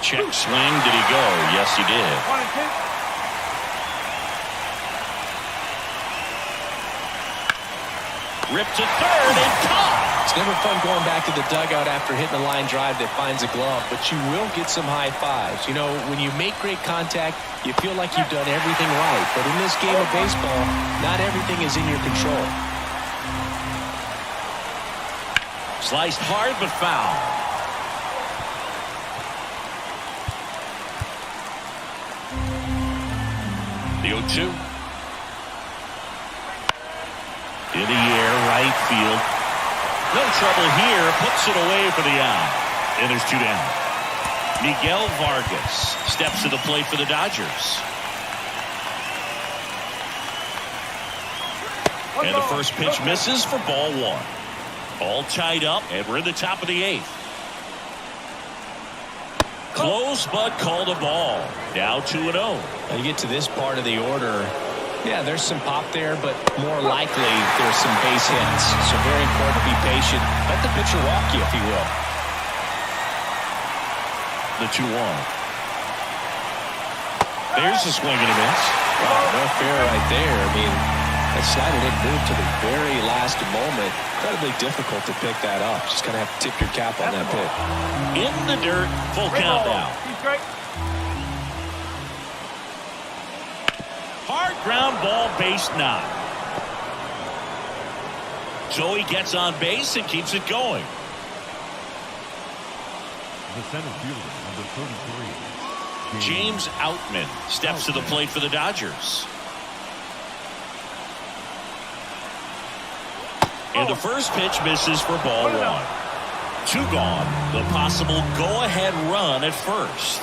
Check swing. Did he go? Yes, he did. 1-2. Ripped to third and caught. It's never fun going back to the dugout after hitting a line drive that finds a glove, but you will get some high fives. You know, when you make great contact, you feel like you've done everything right. But in this game of baseball, not everything is in your control. Sliced hard but foul. The 0-2. In the air, right field. No trouble here. Puts it away for the out. And there's 2 down. Miguel Vargas steps to the plate for the Dodgers. And the first pitch misses for ball one. All tied up, and we're in the top of the eighth. Close, but called a ball. Now 2-0. Now you get to this part of the order. Yeah, there's some pop there, but more likely there's some base hits. So very important to be patient. Let the pitcher walk you, if he will. The 2-1. There's a swing and a miss. Wow, no fair right there. I mean, that slider didn't move to the very last moment. Incredibly difficult to pick that up. Just kind of have to tip your cap on that pitch. In the dirt, full count now. Hard ground ball, base knock. So he gets on base and keeps it going. The center fielder, number 33. James Outman steps to the plate for the Dodgers. And the first pitch misses for ball one. 2 gone. The possible go-ahead run at first.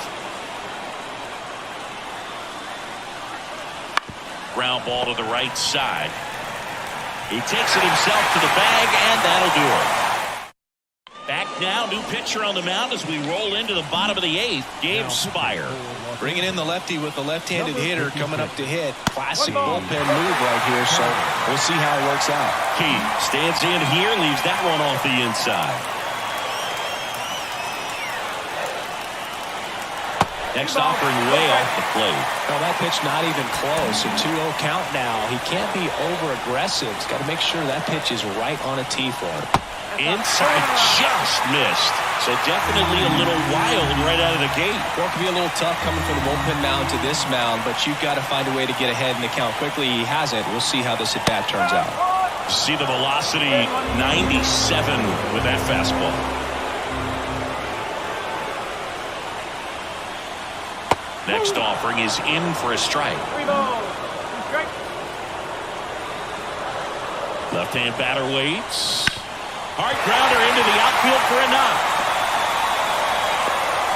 Ground ball to the right side. He takes it himself to the bag, and that'll do it. Back now, new pitcher on the mound as we roll into the bottom of the eighth. Gabe Spire. Bringing in the lefty with the left-handed hitter coming up to hit. Classic bullpen move right here, so we'll see how it works out. Key stands in here, leaves that one off the inside. Next offering way off the plate. Well, that pitch not even close. A 2-0 count now. He can't be over-aggressive. He's got to make sure that pitch is right on a tee for him. Inside, just missed. So definitely a little wild right out of the gate. Well, it could be a little tough coming from the bullpen mound to this mound, but you've got to find a way to get ahead in the count quickly. He hasn't. We'll see how this at-bat turns out. See the velocity, 97 with that fastball. Next offering is in for a strike. Left-hand batter waits. Hard grounder into the outfield for a knock.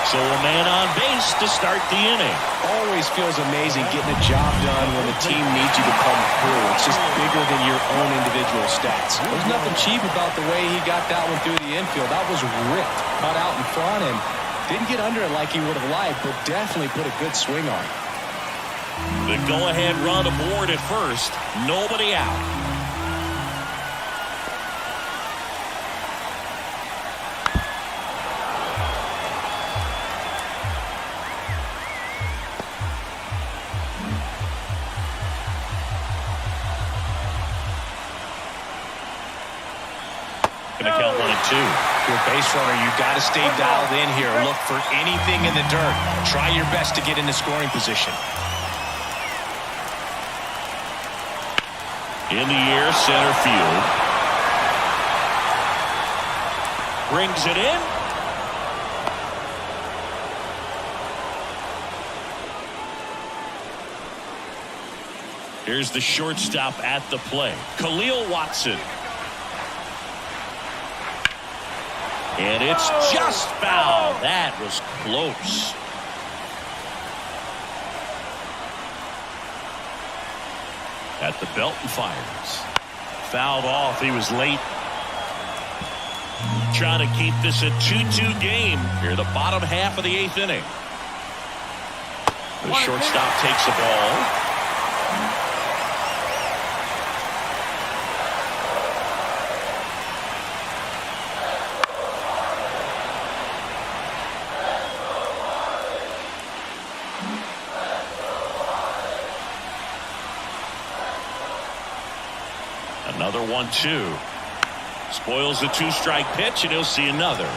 So a man on base to start the inning. Always feels amazing getting a job done when the team needs you to come through. It's just bigger than your own individual stats. There's nothing cheap about the way he got that one through the infield. That was ripped, cut out in front, and didn't get under it like he would have liked, but definitely put a good swing on it. The go-ahead run aboard at first. Nobody out. Gonna count 1 and 2. You're a base runner. You've got to stay dialed in here. Look for anything in the dirt. Try your best to get into scoring position. In the air, center field. Brings it in. Here's the shortstop at the plate, Khalil Watson. And it's just foul. That was close. At the belt and fires. Fouled off. He was late. Trying to keep this a 2-2 game here, the bottom half of the 8th inning. The shortstop takes the ball. Another 1-2. Spoils the 2-strike pitch, and he'll see another.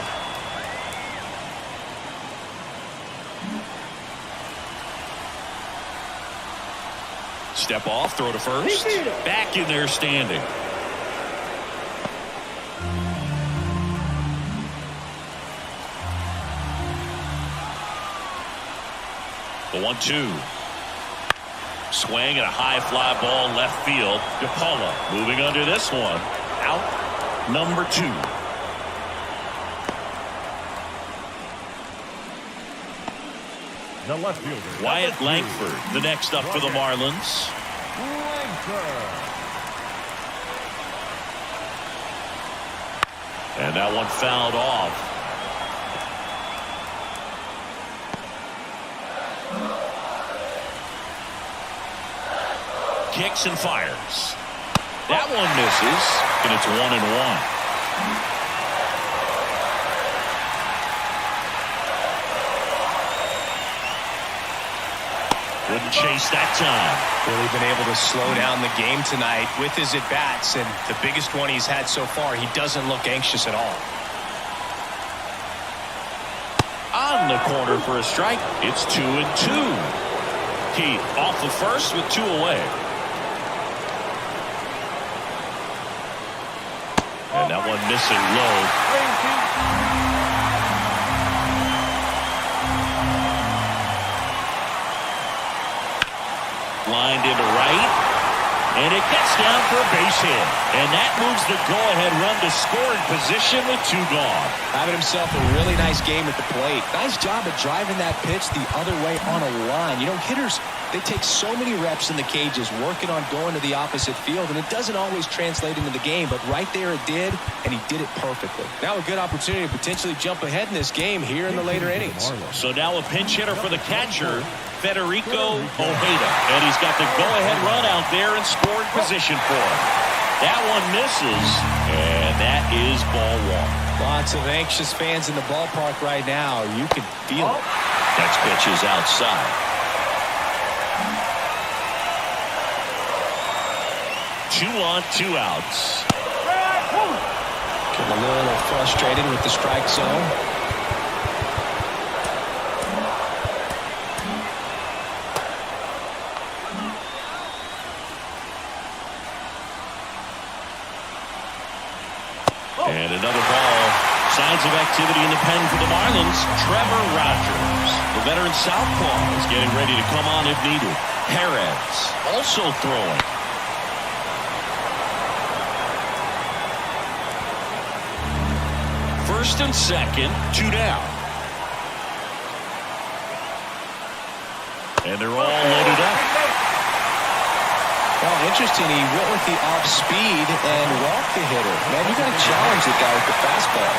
Step off, throw to first. Back in there standing. The 1-2. Swing and a high fly ball left field. DePaula moving under this one. Out number 2. The left fielder. Wyatt Langford, the next up for the Marlins. Langford. And that one fouled off. Kicks and fires. That one misses, and it's 1-1. Wouldn't chase that time. Really been able to slow down the game tonight with his at-bats, and the biggest one he's had so far, he doesn't look anxious at all. On the corner for a strike. It's 2-2. Keith off the first with 2 away. And that one missing low. Lined into right, and it gets down for a base hit, and that moves the go-ahead run to scoring position with 2 gone. Having himself a really nice game at the plate. Nice job of driving that pitch the other way on a line. You know, hitters, they take so many reps in the cages working on going to the opposite field, and it doesn't always translate into the game, but right there it did, and he did it perfectly. Now a good opportunity to potentially jump ahead in this game here in the later innings. So now a pinch hitter for the catcher, Federico Ojeda, and he's got the go-ahead run out there in scoring position for him. That one misses, and that is ball 1. Lots of anxious fans in the ballpark right now. You can feel it. Next pitch is outside. 2 on, 2 outs. Getting a little frustrated with the strike zone. And another ball. Signs of activity in the pen for the Marlins. Trevor Rogers, the veteran southpaw, is getting ready to come on if needed. Perez also throwing. First and second, 2 down. And they're all loaded up. Well, interesting. He went with the off speed and walked the hitter. Man, you got to challenge the guy with the fastball.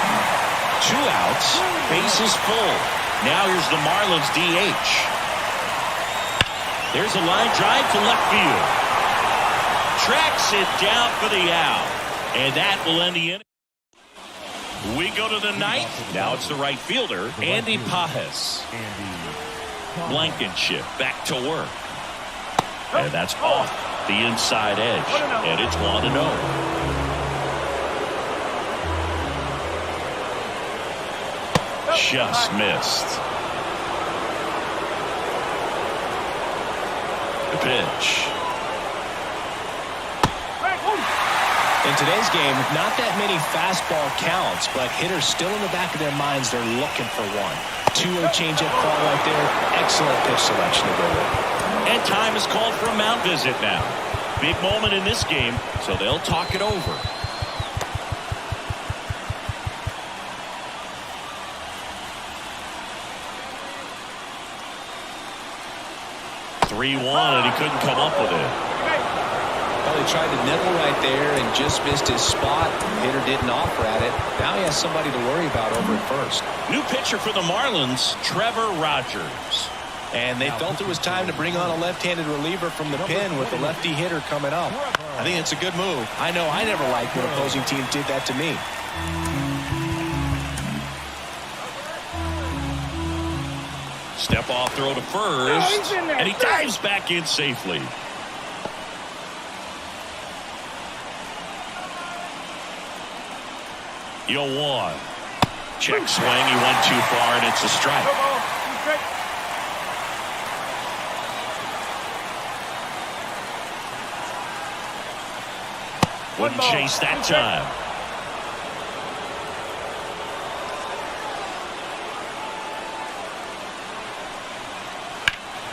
2 outs, bases full. Now here's the Marlins DH. There's a line drive to left field. Tracks it down for the out. And that will end the inning. We go to the ninth. Now it's the right fielder, Andy Pajes. Blankenship back to work. And that's off the inside edge. And it's 1-0. Just missed. The pitch. In today's game, not that many fastball counts, but hitters still in the back of their minds, they're looking for one. 2-0 changeup call right there. Excellent pitch selection to go with. And time is called for a mound visit now. Big moment in this game, so they'll talk it over. And he couldn't come up with it. Well, he tried to nibble right there and just missed his spot. Hitter didn't offer at it. Now he has somebody to worry about over at first. New pitcher for the Marlins, Trevor Rogers. And they felt it was time to bring on a left-handed reliever from the pen with the lefty hitter coming up. I think it's a good move. I know I never liked when opposing teams did that to me. Step off throw to first, and he dives back in safely. Yo, 1. Check swing. He went too far, and it's a strike. Wouldn't chase that time.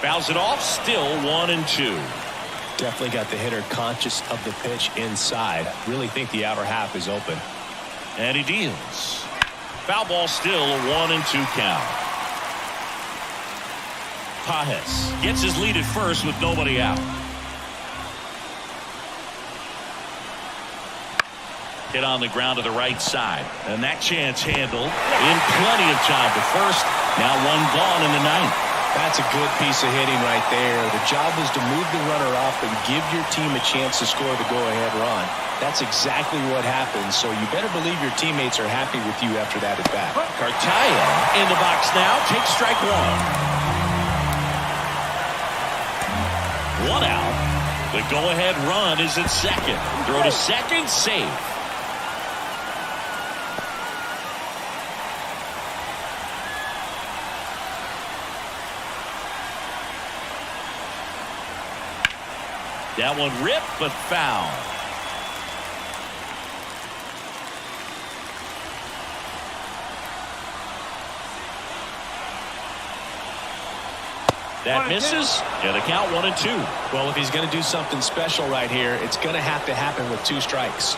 Fouls it off, still 1-2. Definitely got the hitter conscious of the pitch inside. Really think the outer half is open. And he deals. Foul ball, still a 1-2 count. Pajes gets his lead at first with nobody out. Hit on the ground to the right side. And that chance handled in plenty of time to first. Now one gone in the ninth. That's a good piece of hitting right there. The job was to move the runner up and give your team a chance to score the go-ahead run. That's exactly what happened, so you better believe your teammates are happy with you after that at bat. Cartaya in the box now. Takes strike one. One out. The go-ahead run is at second. Throw to second, safe. That one ripped, but foul. That misses, and the count 1-2. Well, if he's going to do something special right here, it's going to have to happen with 2 strikes.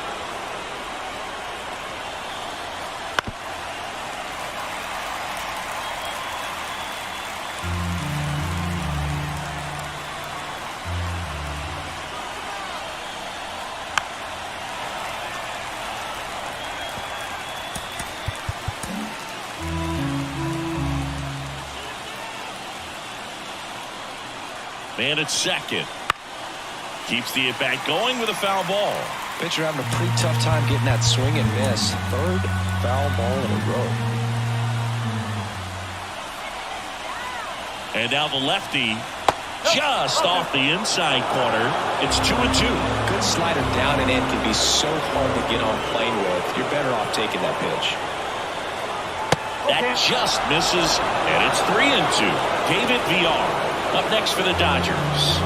Man at second. Keeps the at-bat going with a foul ball. Pitcher having a pretty tough time getting that swing and miss. 3rd foul ball in a row. And now the lefty just off the inside corner. It's 2-2. Good slider down and in can be so hard to get on plane with. You're better off taking that pitch. That just misses, and it's 3-2. David VR up next for the Dodgers.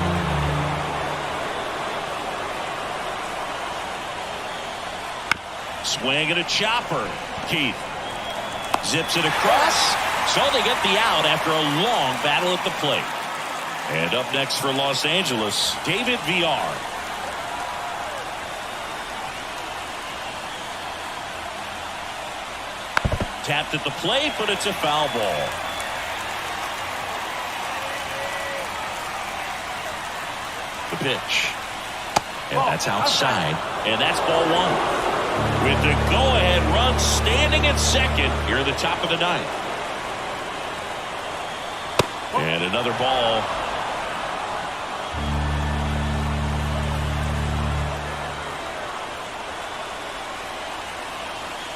Swing and a chopper. Keith zips it across, so they get the out after a long battle at the plate. And up next for Los Angeles, David VR. Tapped at the plate, but it's a foul ball. The pitch. And that's outside. And that's ball one. With the go-ahead run standing at second here at the top of the ninth. And another ball.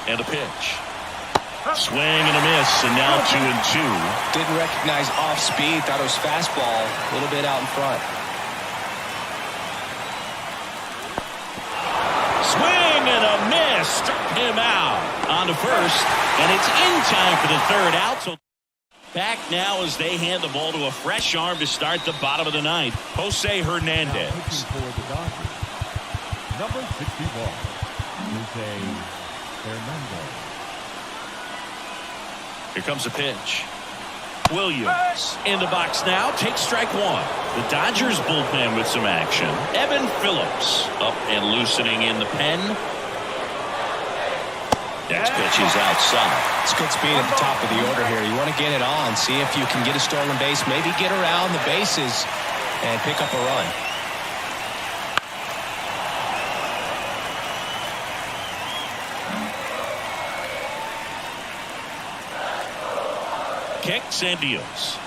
And a pitch. Swing and a miss, and now 2-2. Didn't recognize off speed. Thought it was fastball. A little bit out in front. Swing and a miss. Struck him out on the first, and it's in time for the 3rd out. So back now as they hand the ball to a fresh arm to start the bottom of the ninth. Jose Hernandez. For the Dodgers, number 61, Jose Hernandez. Here comes a pitch. Williams in the box now. Takes strike one. The Dodgers bullpen with some action. Evan Phillips up and loosening in the pen. Next pitch is outside. It's good speed at the top of the order here. You want to get it on. See if you can get a stolen base. Maybe get around the bases and pick up a run. Kicks and deals.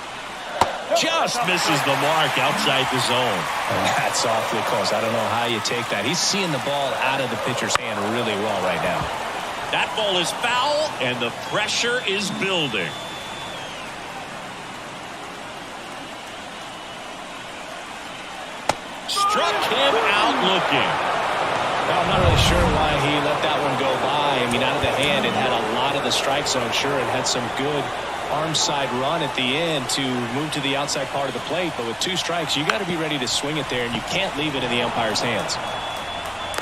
Just misses the mark outside the zone. That's awfully close. I don't know how you take that. He's seeing the ball out of the pitcher's hand really well right now. That ball is foul, and the pressure is building. Struck him out looking. Well, I'm not really sure why he let that one go by. I mean, out of the hand, it had a lot of the strike zone. Sure, it had some good arm side run at the end to move to the outside part of the plate, but with 2 strikes, you got to be ready to swing it there, and you can't leave it in the umpire's hands.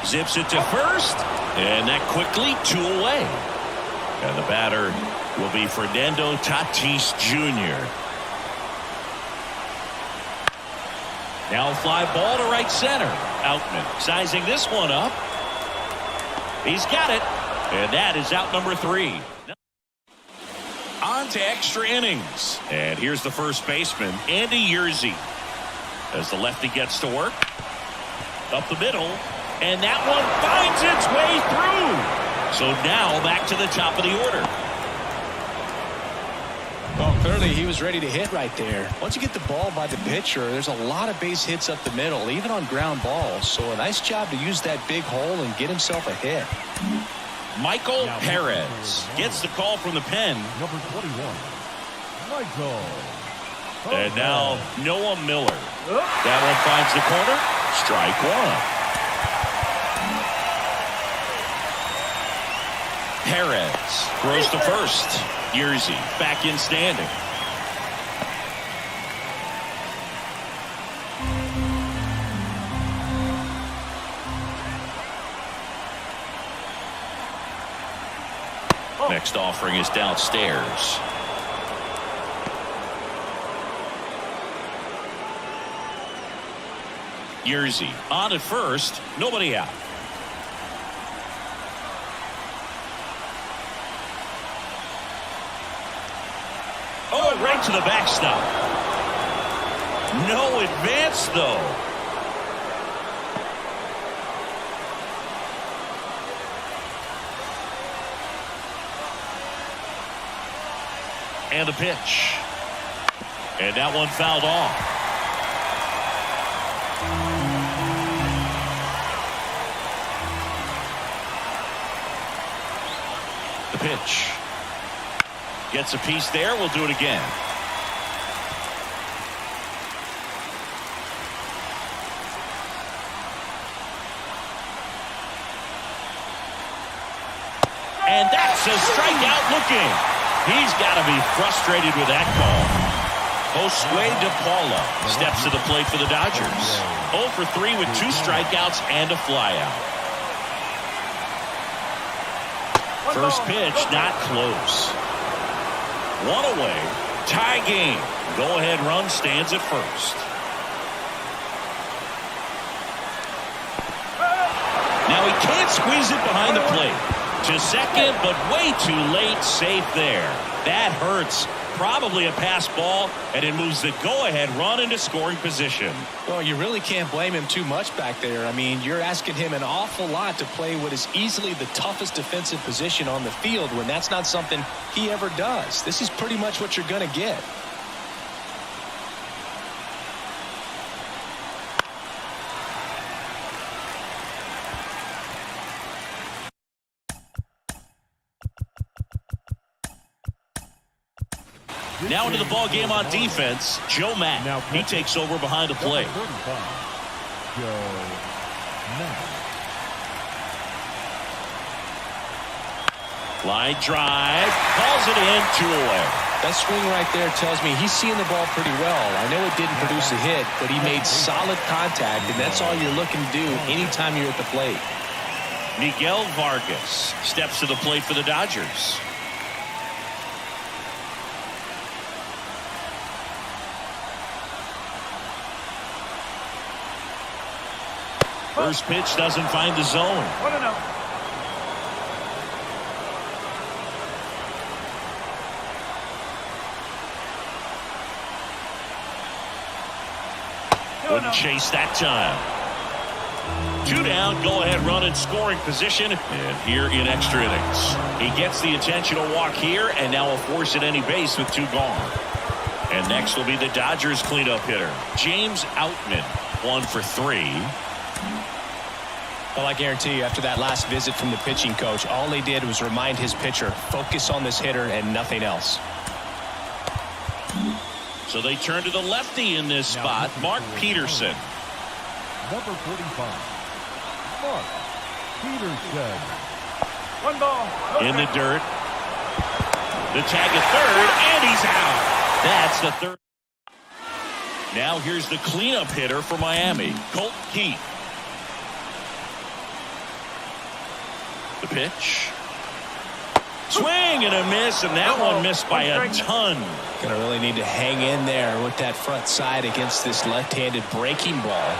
Zips it to first, and that quickly 2 away. And the batter will be Fernando Tatis Jr. Now fly ball to right center. Outman sizing this one up. He's got it, and that is out number 3. On on to extra innings. And here's the first baseman, Andy Yerzy. As the lefty gets to work. Up the middle. And that one finds its way through. So now back to the top of the order. Well, clearly he was ready to hit right there. Once you get the ball by the pitcher, there's a lot of base hits up the middle, even on ground balls. So a nice job to use that big hole and get himself a hit. Michael Perez gets the call from the pen. Number 21, Michael. And now Noah Miller. That one finds the corner. Strike one. Perez throws to first. Yerzy back in standing. Next offering is downstairs. Yerzy on at first. Nobody out. Oh, right to the backstop. No advance, though. And the pitch. And that one fouled off. The pitch. Gets a piece there. We'll do it again. And that's a strikeout looking. He's got to be frustrated with that call. Josue De Paula steps to the plate for the Dodgers. 0 for 3 with 2 strikeouts and a flyout. First pitch, not close. One away. Tie game. Go-ahead run stands at first. Now he can't squeeze it behind the plate. To second, but way too late. Safe there. That hurts. Probably a pass ball, and it moves the go-ahead run into scoring position. Well, you really can't blame him too much back there. I mean, you're asking him an awful lot to play what is easily the toughest defensive position on the field when that's not something he ever does. This is pretty much what you're going to get. Now into the ball game on defense, Joe Matt. He takes over behind the plate. Line drive, calls it in, 2 away. That swing right there tells me he's seeing the ball pretty well. I know it didn't produce a hit, but he made solid contact, and that's all you're looking to do anytime you're at the plate. Miguel Vargas steps to the plate for the Dodgers. First pitch doesn't find the zone. 1-0. Wouldn't chase that time. 2 down, go ahead run in scoring position, and here in extra innings. He gets the intentional walk here, and now a force at any base with 2 gone. And next will be the Dodgers cleanup hitter, James Outman, 1 for 3. Well, I guarantee you, after that last visit from the pitching coach, all he did was remind his pitcher, focus on this hitter and nothing else. So they turn to the lefty in this spot, Mark Peterson. Number 45, Mark Peterson. 1 ball. In the dirt. The tag at third, and he's out. That's the third. Now here's the cleanup hitter for Miami, Colt Keith. The pitch. Swing and a miss, and that one missed by a ton. Gonna really need to hang in there with that front side against this left-handed breaking ball.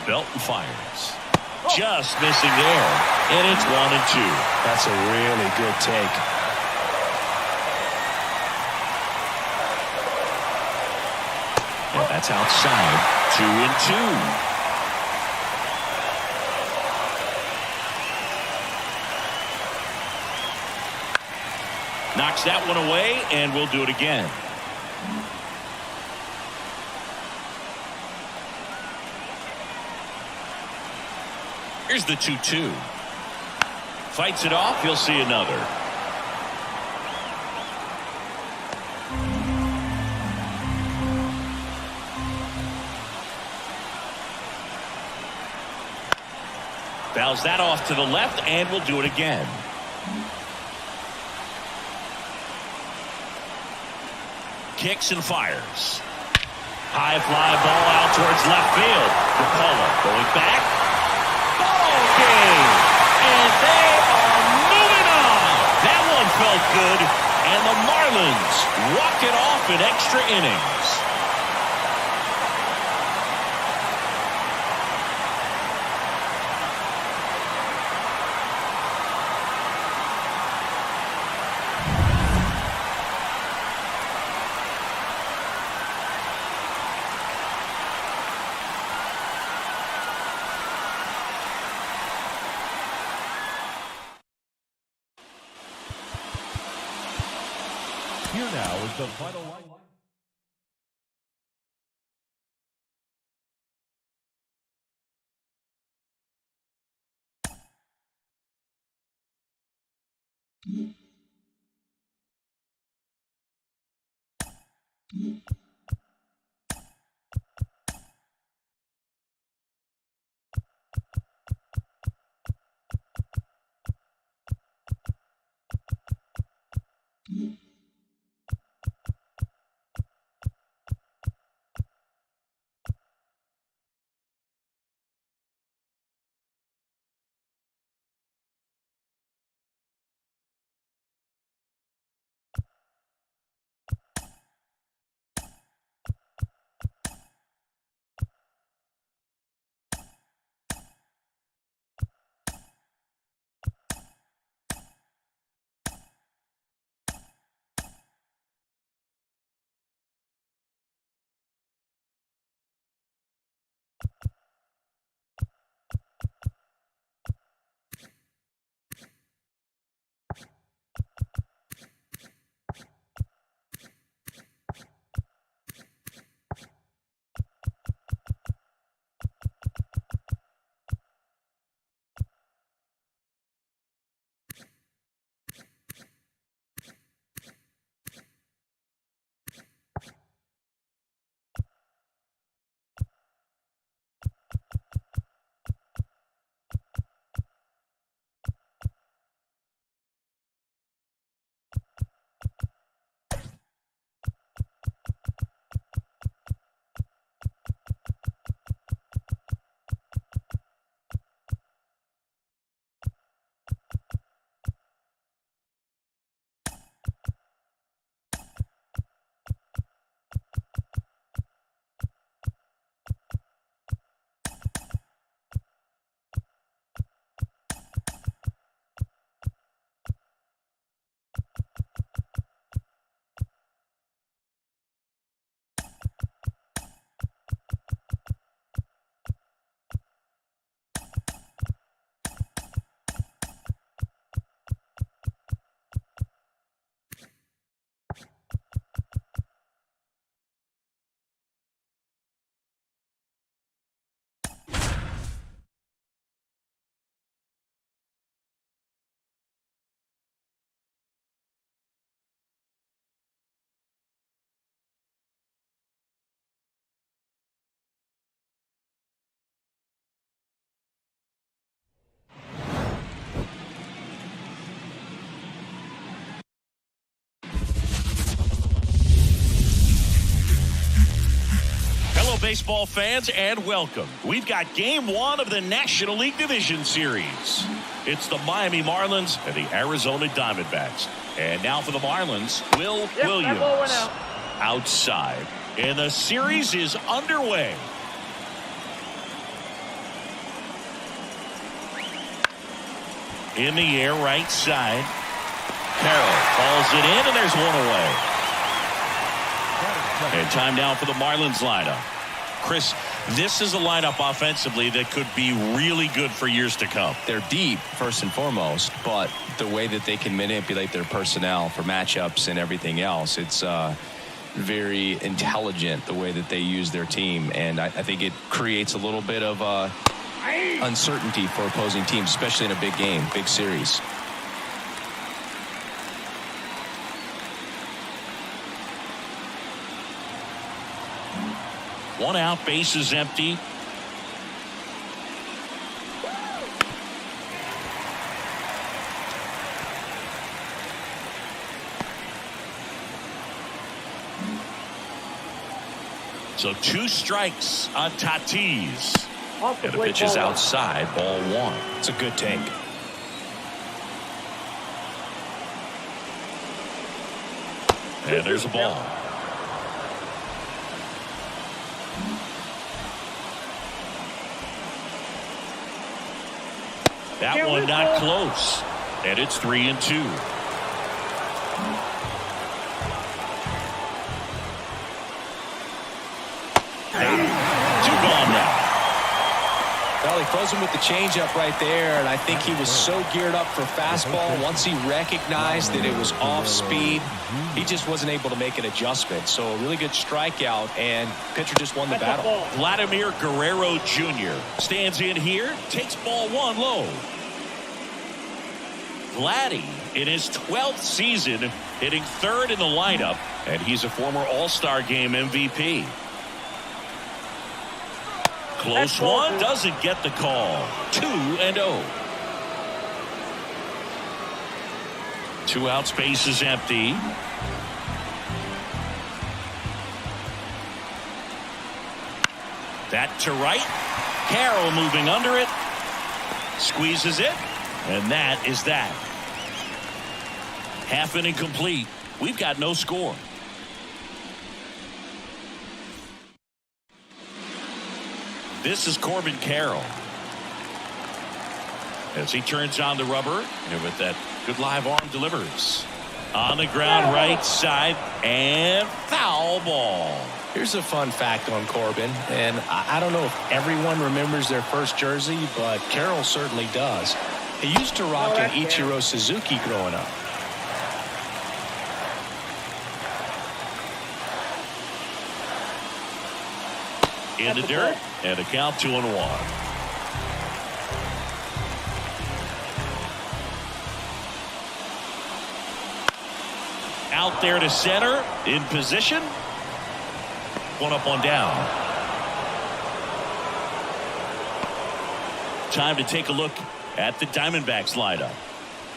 Belton fires. Just missing there. And it's 1-2. That's a really good take. And that's outside. 2-2. Knocks that one away, and we'll do it again. Here's the 2-2. Fights it off. He'll see another. Fouls that off to the left, and we'll do it again. Kicks and fires. High fly ball out towards left field. DePaula going back. Ball game. And they are moving on. That one felt good. And the Marlins walk it off in extra innings. Here now is the final line. Baseball fans, and welcome. We've got game one of the National League Division Series. It's the Miami Marlins and the Arizona Diamondbacks. And now for the Marlins, Will Williams outside. And the series is underway. In the air, right side. Carroll calls it in, and there's one away. And time now for the Marlins lineup. Chris, this is a lineup offensively that could be really good for years to come. They're deep, first and foremost, but the way that they can manipulate their personnel for matchups and everything else, it's very intelligent the way that they use their team. And I think it creates a little bit of uncertainty for opposing teams, especially in a big game, big series. One out, base is empty. So 2 strikes on Tatis. And the pitch is outside, ball 1. It's a good take. And there's a ball. That one not close. And it's 3-2. Two gone now. Well, he throws him with the changeup right there, and I think he was so geared up for fastball. Once he recognized that it was off speed, he just wasn't able to make an adjustment. So a really good strikeout, and pitcher just won the battle. Vladimir Guerrero Jr. stands in here, takes ball 1 low. Vladdy in his 12th season hitting 3rd in the lineup, and he's a former All-Star Game MVP. Close one, doesn't get the call. 2-0. 2 outs, base is empty. That to right. Carroll moving under it. Squeezes it. And that is that. Half inning complete. We've got no score. This is Corbin Carroll. As he turns on the rubber, and with that good live arm delivers. On the ground, right side, and foul ball. Here's a fun fact on Corbin, and I don't know if everyone remembers their first jersey, but Carroll certainly does. He used to rock an Ichiro Suzuki growing up. In the dirt, and a count 2-1. Out there to center, in position. 1 up, 1 down. Time to take a look at the Diamondbacks lineup.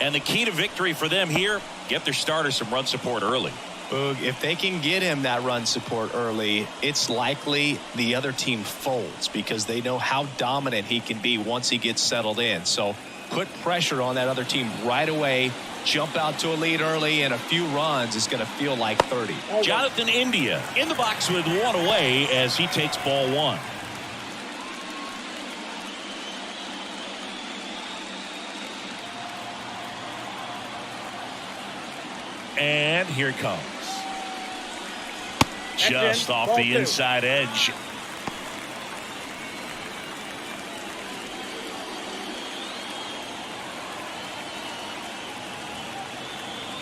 And the key to victory for them here, get their starter some run support early. Boog, if they can get him that run support early, it's likely the other team folds because they know how dominant he can be once he gets settled in. So put pressure on that other team right away. Jump out to a lead early, and a few runs is going to feel like 30. Jonathan India in the box with 1 away as he takes ball 1. And here it comes. Just off the inside edge.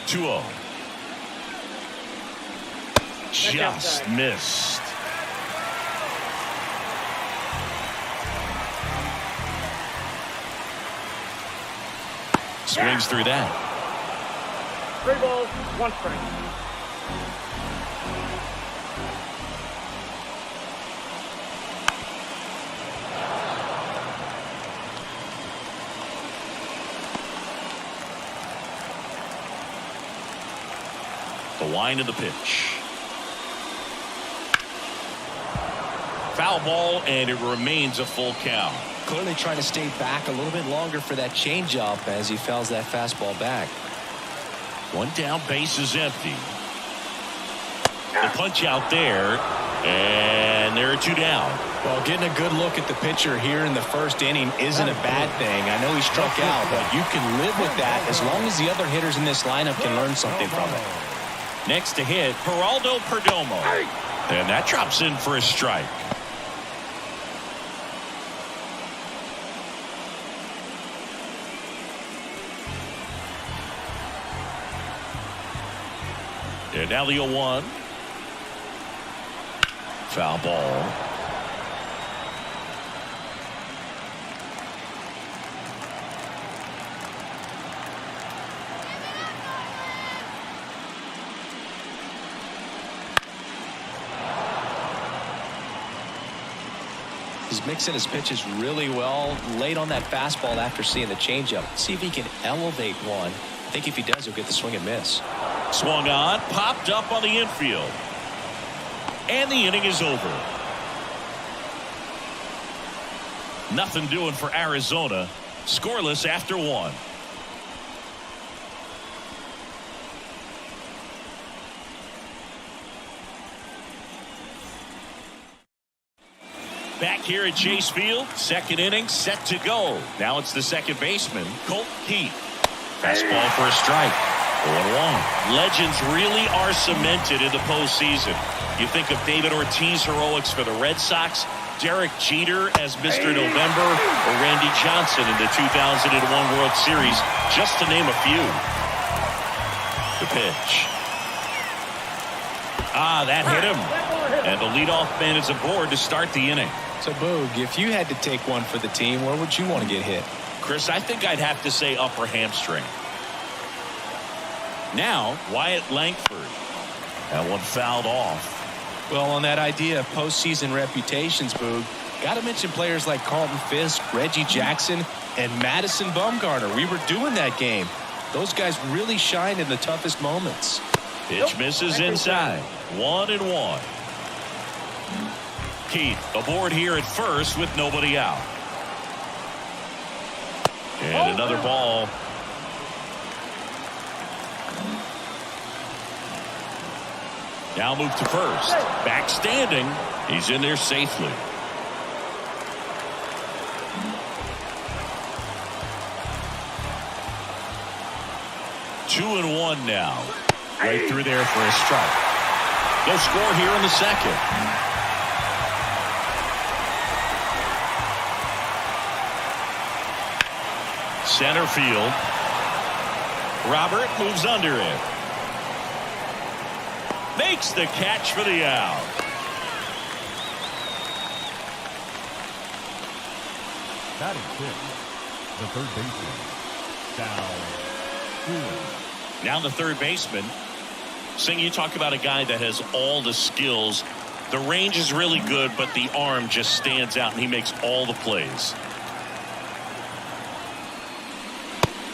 Two-0. Just missed. Swings through that. 3 balls, 1 strike. The wind of the pitch. Foul ball, and it remains a full count. Clearly trying to stay back a little bit longer for that changeup as he fouls that fastball back. 1 down, base is empty. The punch out there, And there are 2 down. Well, getting a good look at the pitcher here in the first inning isn't a bad thing. I know he struck out, but you can live with that as long as the other hitters in this lineup can learn something from it. Next to hit, Geraldo Perdomo. And that drops in for a strike. And now the 0-1. Foul ball. He's mixing his pitches really well. Late on that fastball after seeing the changeup. See if he can elevate one. I think if he does, he'll get the swing and miss. Swung on, popped up on the infield. And the inning is over. Nothing doing for Arizona. Scoreless after 1. Back here at Chase Field, second inning set to go. Now it's the second baseman, Colt Keith. Fastball for a strike. 0-1. Legends really are cemented in the postseason. You think of David Ortiz heroics for the Red Sox, Derek Jeter as Mr. November, or Randy Johnson in the 2001 World Series, just to name a few. The pitch. That hit him. And the leadoff man is aboard to start the inning. So, Boog, if you had to take one for the team, where would you want to get hit? Chris, I think I'd have to say upper hamstring. Now, Wyatt Langford. That one fouled off. Well, on that idea of postseason reputations, Boog, got to mention players like Carlton Fisk, Reggie Jackson, and Madison Bumgarner. We were doing that game. Those guys really shine in the toughest moments. Pitch misses inside. 1-1. Keith aboard here at first with nobody out. And another ball. Now move to first. Back standing. He's in there safely. Two and 1 now. Right through there for a strike. They'll score here in the second. Center field. Robert moves under it. Makes the catch for the out. Batting 6, the third baseman, Down. Now the third baseman. Sing, you talk about a guy that has all the skills. The range is really good, but the arm just stands out, and he makes all the plays.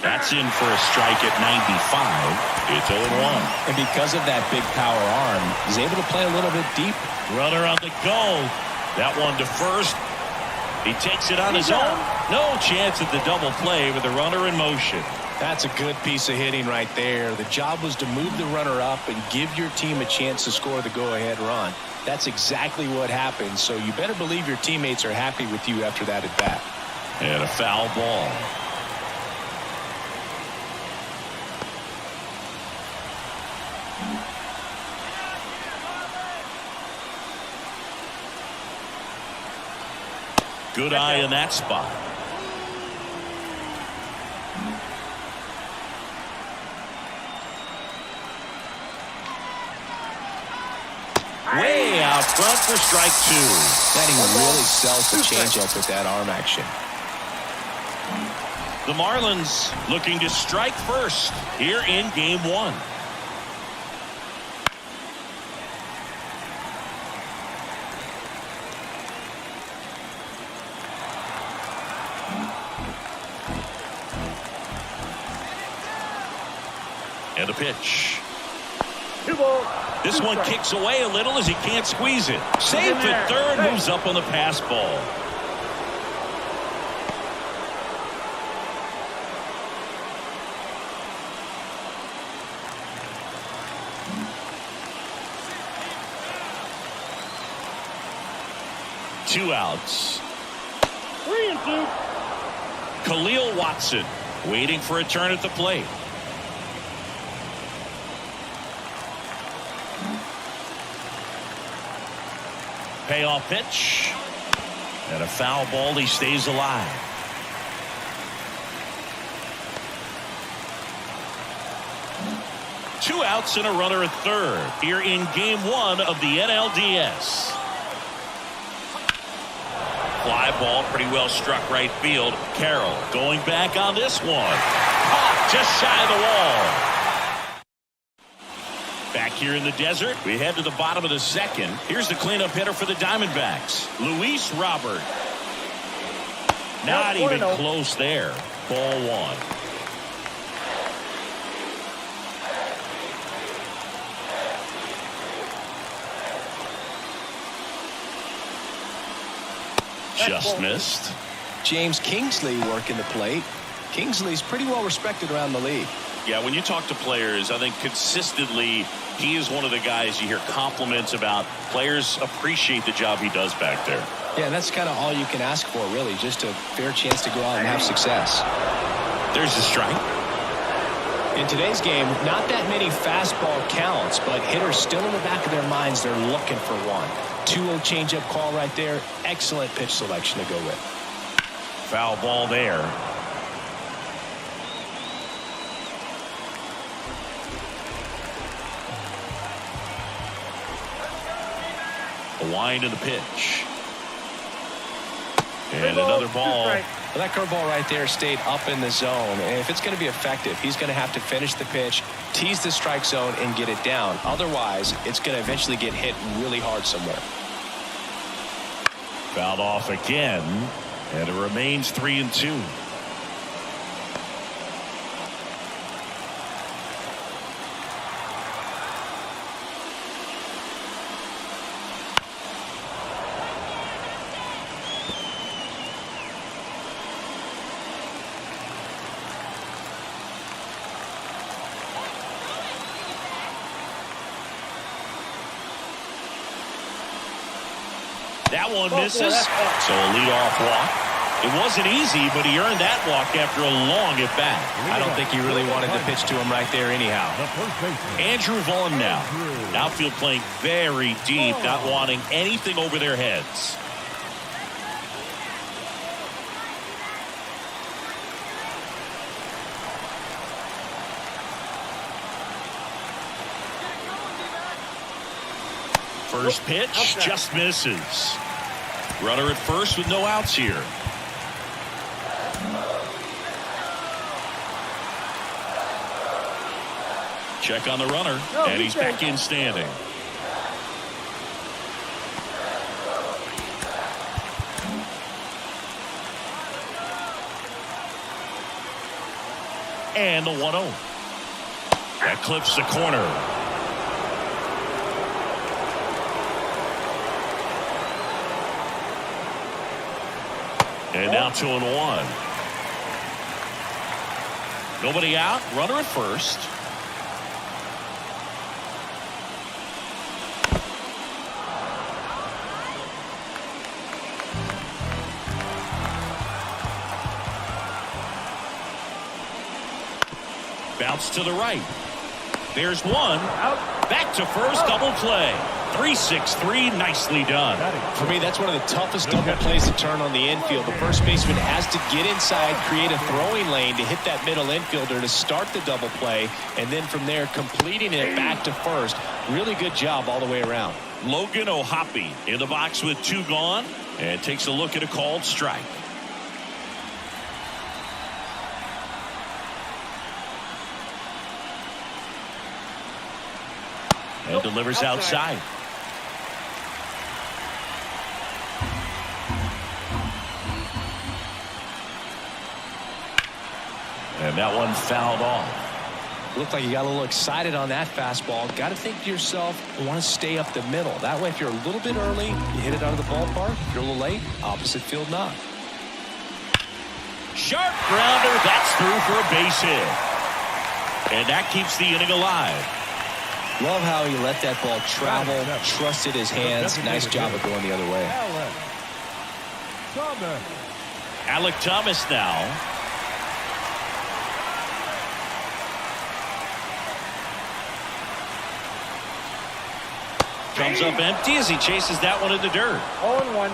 That's in for a strike at 95. It's 0-1. And because of that big power arm, he's able to play a little bit deep. Runner on the go. That one to first. He takes it on his own. No chance at the double play with the runner in motion. That's a good piece of hitting right there. The job was to move the runner up and give your team a chance to score the go-ahead run. That's exactly what happened, so you better believe your teammates are happy with you after that at bat. And a foul ball. Good eye in that spot. Way out front for strike 2. That he really sells the changeup with that arm action. The Marlins looking to strike first here in game 1. And a pitch. 2 balls. This one kicks away a little as he can't squeeze it. Safe at third, moves up on the pass ball. 2 outs. 3-2. Khalil Watson waiting for a turn at the plate. Payoff pitch. And a foul ball. He stays alive. Two outs and a runner at third here in game 1 of the NLDS. Fly ball pretty well struck right field. Carroll going back on this one. Caught just shy of the wall. Back here in the desert, we head to the bottom of the second. Here's the cleanup hitter for the Diamondbacks, Luis Robert. Not even close there. Ball 1. Just missed. James Kingsley working the plate. Kingsley's pretty well respected around the league. Yeah, when you talk to players, I think consistently he is one of the guys you hear compliments about. Players appreciate the job he does back there. Yeah, and that's kind of all you can ask for, really, just a fair chance to go out and have success. There's the strike. In today's game, not that many fastball counts, but hitters still in the back of their minds, they're looking for one. 2-0 changeup call right there. Excellent pitch selection to go with. Foul ball there. A wind of the pitch. And another ball. Well, that curveball right there stayed up in the zone. And if it's going to be effective, he's going to have to finish the pitch, tease the strike zone, and get it down. Otherwise, it's going to eventually get hit really hard somewhere. Fouled off again. And it remains 3-2. That one misses. So a leadoff walk. It wasn't easy, but he earned that walk after a long at bat. I don't think he really wanted to pitch to him right there anyhow. Andrew Vaughn now. Outfield playing very deep, not wanting anything over their heads. First pitch just misses. Runner at first with no outs here. Check on the runner, and he's back in standing. And the 1-0. That clips the corner. And now 2-1. Nobody out. Runner at first. Bounce to the right. There's one. Back to first. Double play. 3-6-3, nicely done. For me, that's one of the toughest double plays to turn on the infield. The first baseman has to get inside, create a throwing lane to hit that middle infielder to start the double play, and then from there completing it back to first. Really good job all the way around. Logan O'Hoppe in the box with 2 gone and takes a look at a called strike. And delivers outside. And that one fouled off. Looked like you got a little excited on that fastball. Got to think to yourself, you want to stay up the middle. That way, if you're a little bit early, you hit it out of the ballpark. If you're a little late, opposite field knock. Sharp grounder. That's through for a base hit. And that keeps the inning alive. Love how he let that ball travel, trusted his hands. Nice job of going the other way. Thomas. Alec Thomas now. Comes up empty as he chases that one in the dirt. 0-1.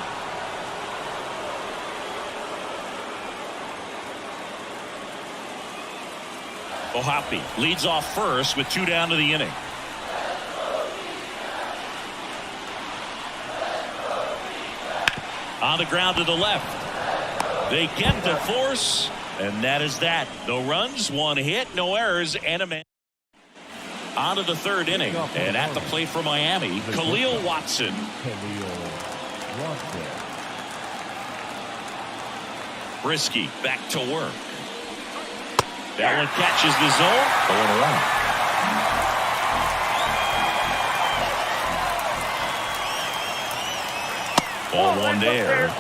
Ohapi leads off first with 2 down to the inning. On the ground to the left. They get the force, and that is that. No runs, 1 hit, no errors, and a man. On to the 3rd inning, and at the plate for Miami, Khalil Watson. Brisky back to work. That one catches the zone. 0-1. 0-1 there.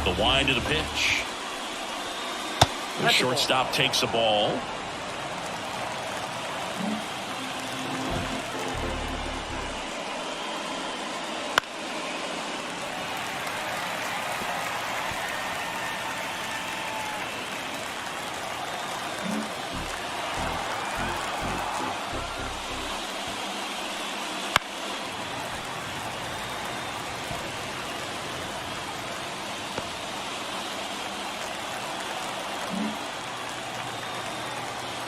The wind of the pitch. The shortstop takes the ball.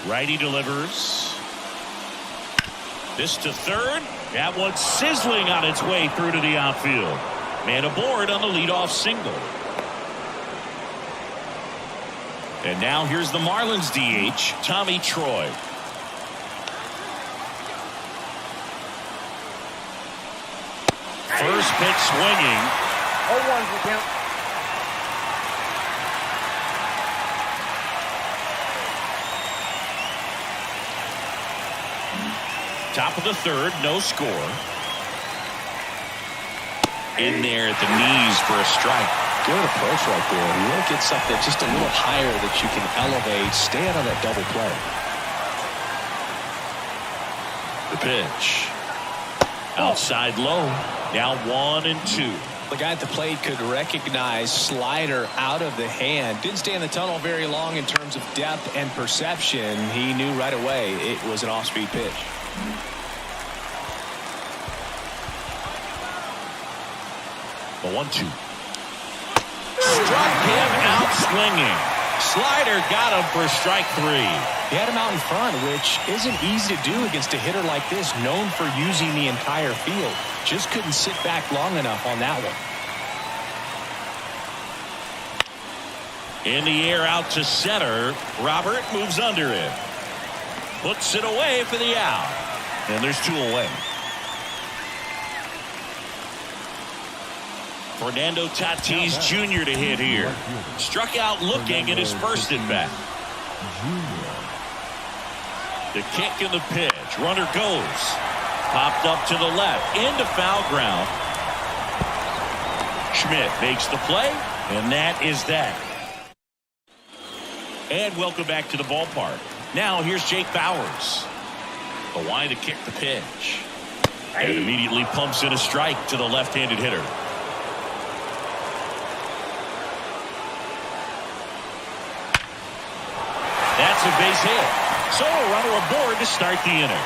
Righty delivers. This to third. That one sizzling on its way through to the outfield. Man aboard on the leadoff single. And now here's the Marlins DH, Tommy Troy. First pitch swinging. 0-1 for count. Top of the 3rd, no score. In there at the knees for a strike. Good approach right there. You want to get something just a little higher that you can elevate. Stay out of that double play. The pitch. Outside low. Now 1-2. The guy at the plate could recognize slider out of the hand. Didn't stay in the tunnel very long in terms of depth and perception. He knew right away it was an off-speed pitch. The 1-2. Struck him out swinging. Slider got him for strike 3. He had him out in front, which isn't easy to do against a hitter like this, known for using the entire field. Just couldn't sit back long enough on that one. In the air out to center. Robert moves under it. Puts it away for the out. And there's 2 away. Fernando Tatis Jr. to hit here. Struck out looking at his first at bat. The kick and the pitch. Runner goes. Popped up to the left. Into foul ground. Schmidt makes the play. And that is that. And welcome back to the ballpark. Now here's Jake Bauers. The wind to kick the pitch. And immediately pumps in a strike to the left-handed hitter. That's a base hit. So a runner aboard to start the inning.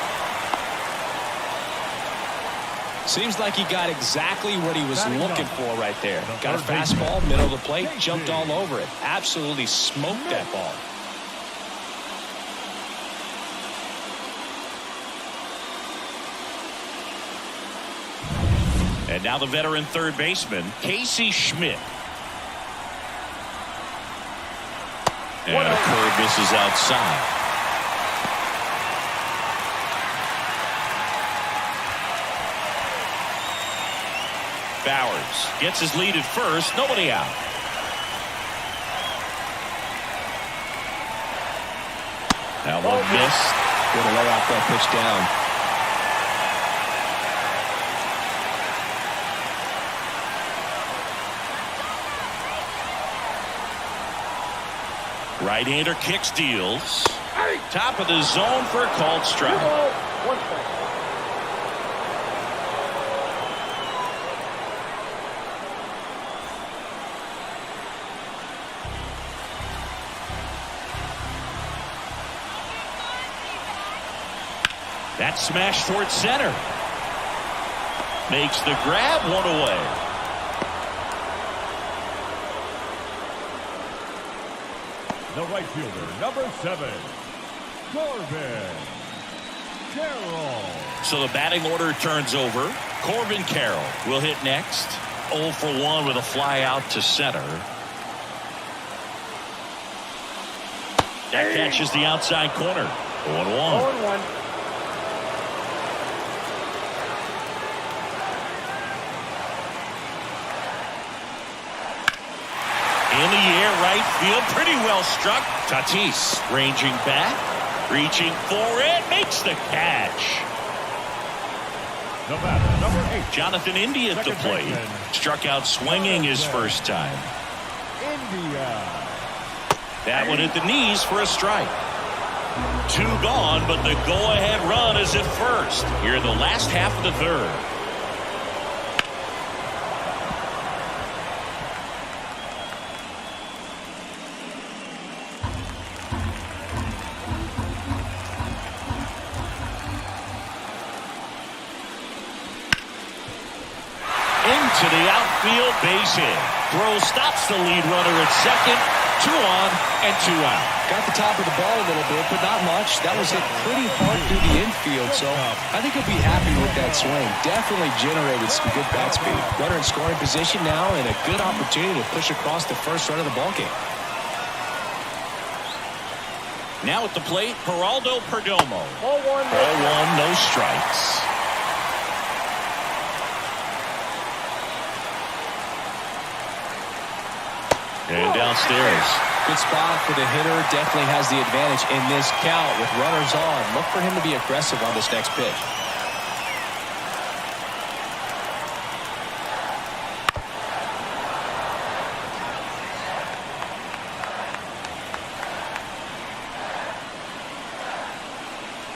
Seems like he got exactly what he was looking for right there. Got a fastball, middle of the plate, jumped all over it. Absolutely smoked that ball. And now the veteran third baseman, Casey Schmidt. And a curve misses outside. Bowers gets his lead at first. Nobody out. That one missed. Going to lay off that pitch down. Right-hander kicks, deals. Top of the zone for a called strike. One strike. That smash towards center. Makes the grab, one away. The right fielder, number 7, Corbin Carroll. So the batting order turns over. Corbin Carroll will hit next. 0 for 1 with a fly out to center. That catches the outside corner. 0-1. 0-1. In the air, right field, pretty well struck. Tatis ranging back, reaching for it, makes the catch. The batter, number 8, Jonathan India at the Second plate. baseman. Struck out swinging his first time. India. That one at the knees for a strike. 2 gone, but the go-ahead run is at first here in the last half of the third. To the outfield, base hit. Throw stops the lead runner at second. 2 on and 2 out. Got the top of the ball a little bit, but not much. That was hit pretty hard through the infield, so I think he'll be happy with that swing. Definitely generated some good bat speed. Runner in scoring position now, and a good opportunity to push across the first run of the ballgame. Now at the plate, Geraldo Perdomo. 0-1. 0-1, no strikes. And downstairs. Good spot for the hitter. Definitely has the advantage in this count with runners on. Look for him to be aggressive on this next pitch.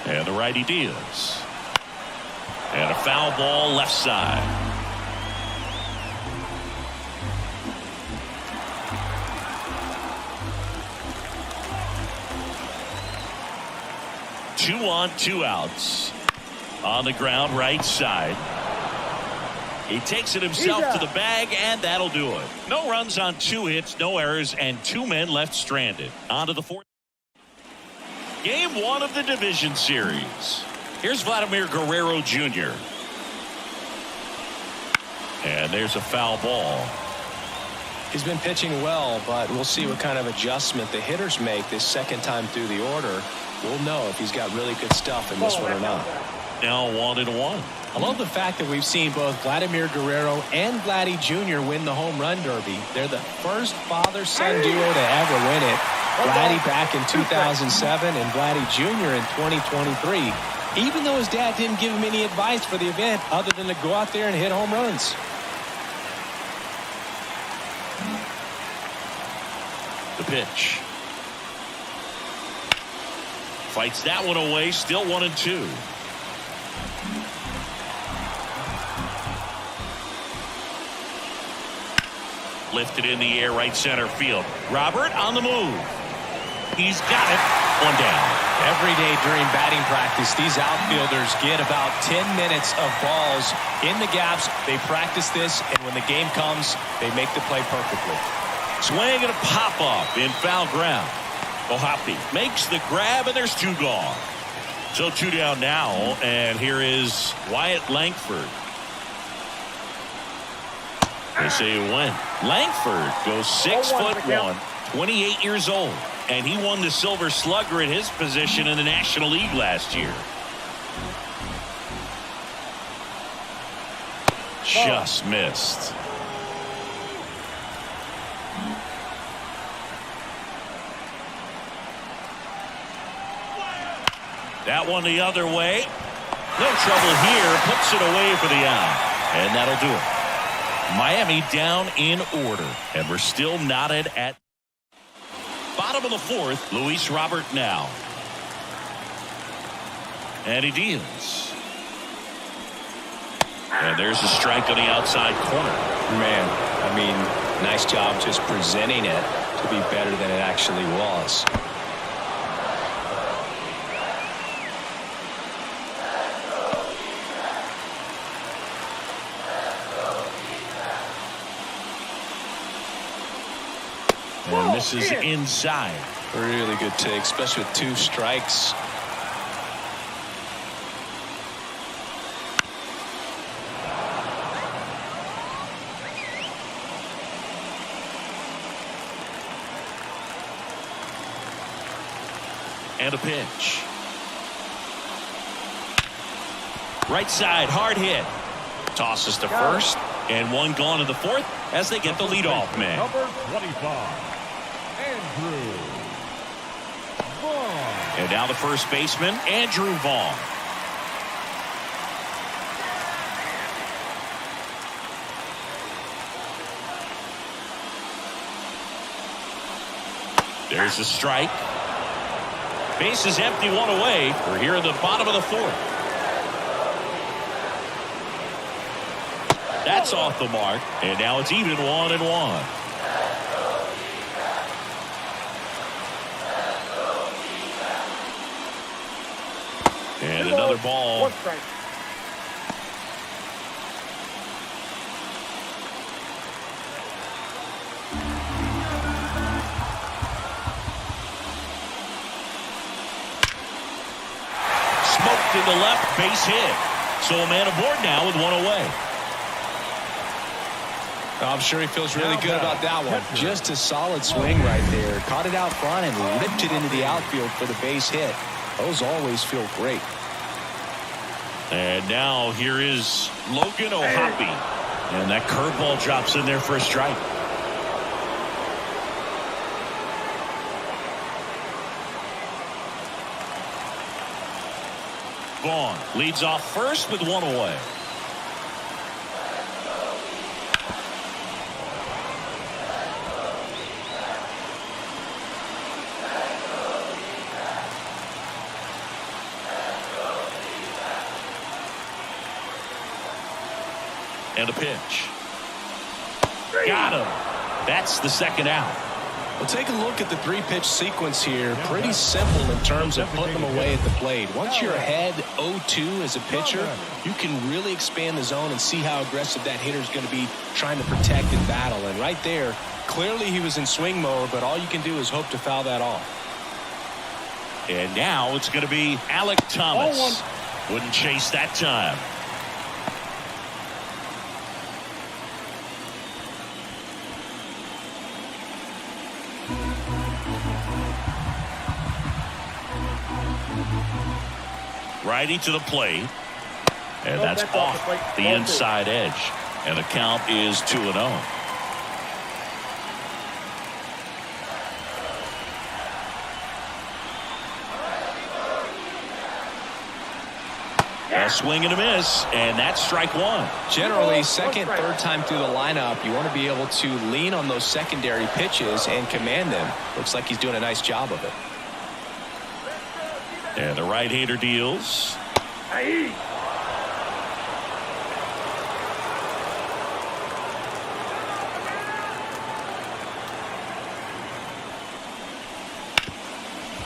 And the righty deals. And a foul ball left side. Two on, 2 outs. On the ground, right side. He takes it himself to the bag, and that'll do it. No runs on 2 hits, no errors, and 2 men left stranded. On to the 4th. Game 1 of the division series. Here's Vladimir Guerrero Jr. And there's a foul ball. He's been pitching well, but we'll see what kind of adjustment the hitters make this second time through the order. We'll know if he's got really good stuff in this one or not. Now 1-1. I love the fact that we've seen both Vladimir Guerrero and Vladdy Jr. win the home run derby. They're the first father-son duo to ever win it. Vladdy back in 2007 and Vladdy Jr. in 2023. Even though his dad didn't give him any advice for the event other than to go out there and hit home runs. The pitch. Fights that one away, still 1-2. Lifted in the air, right center field. Robert on the move. He's got it. 1 down. Every day during batting practice, these outfielders get about 10 minutes of balls in the gaps. They practice this, and when the game comes, they make the play perfectly. Swing and a pop-up in foul ground. Ohapi makes the grab, and there's 2 gone. So 2 down now, and here is Wyatt Langford. They say when. Langford goes 6'1", 28 years old, and he won the Silver Slugger at his position in the National League last year. Just missed. That one the other way. No trouble here. Puts it away for the out. And that'll do it. Miami down in order. And we're still knotted at. Bottom of the fourth, Luis Robert now. And he deals. And there's a strike on the outside corner. Man, I mean, nice job just presenting it to be better than it actually was. And this is inside. Really good take, especially with 2 strikes. And a pitch. Right side, hard hit. Tosses to first. And one gone in the fourth as they get the leadoff man. Number 25, Andrew Vaughn. And now the first baseman, Andrew Vaughn. There's a strike. Base is empty, one away. We're here in the bottom of the fourth. That's off the mark. And now it's even 1-1. And another ball. 1 strike. Smoked in the left, base hit. So a man aboard now with one away. I'm sure he feels really good about that one. Just a solid swing right there. Caught it out front and ripped it into the outfield for the base hit. Those always feel great. And now here is Logan O'Hoppe. And that curveball drops in there for a strike. Vaughn leads off first with one away. And a pitch. Got him. That's the second out. Well, take a look at the 3-pitch sequence here. Pretty simple in terms of putting them away at the plate. Once you're ahead 0-2 as a pitcher, you can really expand the zone and see how aggressive that hitter is going to be trying to protect and battle. And right there, clearly he was in swing mode, but all you can do is hope to foul that off. And now it's going to be Alec Thomas. Wouldn't chase that time. Righty to the plate. And that's off the inside edge. And the count is 2-0. A swing and a miss, and that's strike one. Generally, second, third time through the lineup, you want to be able to lean on those secondary pitches and command them. Looks like he's doing a nice job of it. And the right-hander deals.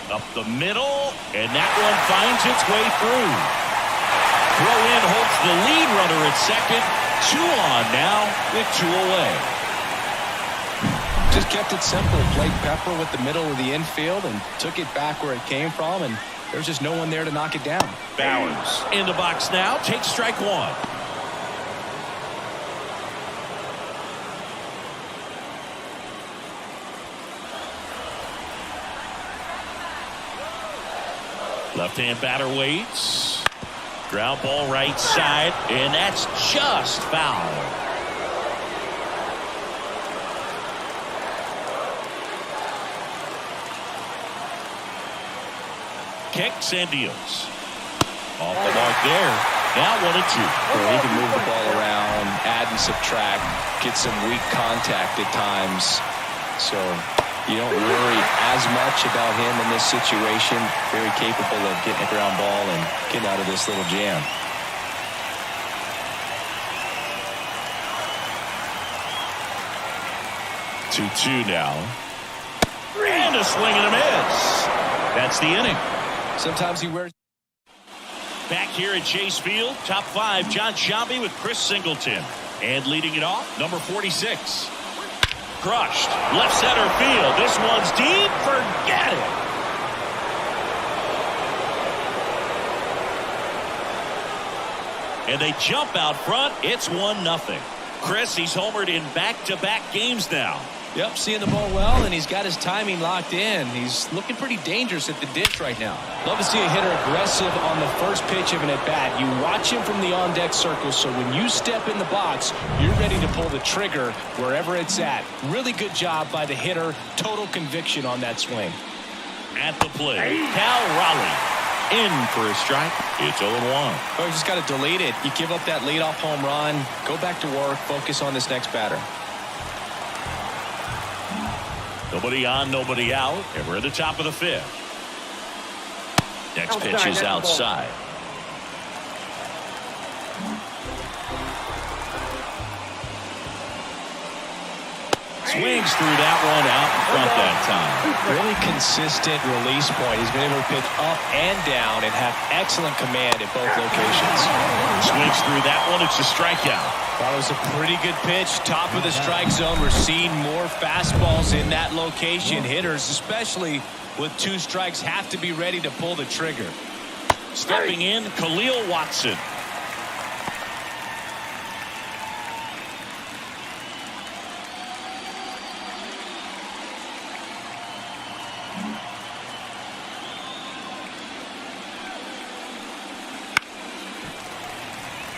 Up the middle, and that one finds its way through. Throw in holds the lead runner at second. 2 on now with 2 away. Just kept it simple. Played Pepper with the middle of the infield and took it back where it came from, and there's just no one there to knock it down. Bowers in the box now. Takes strike one. Left-hand batter waits. Ground ball right side, and that's just foul. Kicks and deals. Off the mark there. Now 1-2. Well, he can move the ball around, add and subtract, get some weak contact at times. So You don't worry as much about him in this situation. Very capable of getting a ground ball and getting out of this little jam. Two now. And a swing and a miss. That's the inning. Sometimes he wears. Back here at Chase Field, top 5, John Sciambi with Chris Singleton. And leading it off, number 46. Crushed. Left center field. This one's deep. Forget it. And they jump out front. It's 1-0. Chris, he's homered in back-to-back games now. Yep, seeing the ball well, and he's got his timing locked in. He's looking pretty dangerous at the ditch right now. Love to see a hitter aggressive on the first pitch of an at-bat. You watch him from the on-deck circle, so when you step in the box, you're ready to pull the trigger wherever it's at. Really good job by the hitter. Total conviction on that swing. At the plate, Cal Raleigh in for a strike. It's 0-1. Oh, you just got to delete it. You give up that leadoff home run, go back to work, focus on this next batter. Nobody on, nobody out, and we're at the top of the 5th. Next pitch is outside. Swings through that one out in front that time. Really consistent release point. He's been able to pitch up and down and have excellent command at both locations. Swings through that one. It's a strikeout. Thought it was a pretty good pitch. Top of the strike zone. We're seeing more fastballs in that location. Hitters, especially with 2 strikes, have to be ready to pull the trigger. Stepping in, Khalil Watson.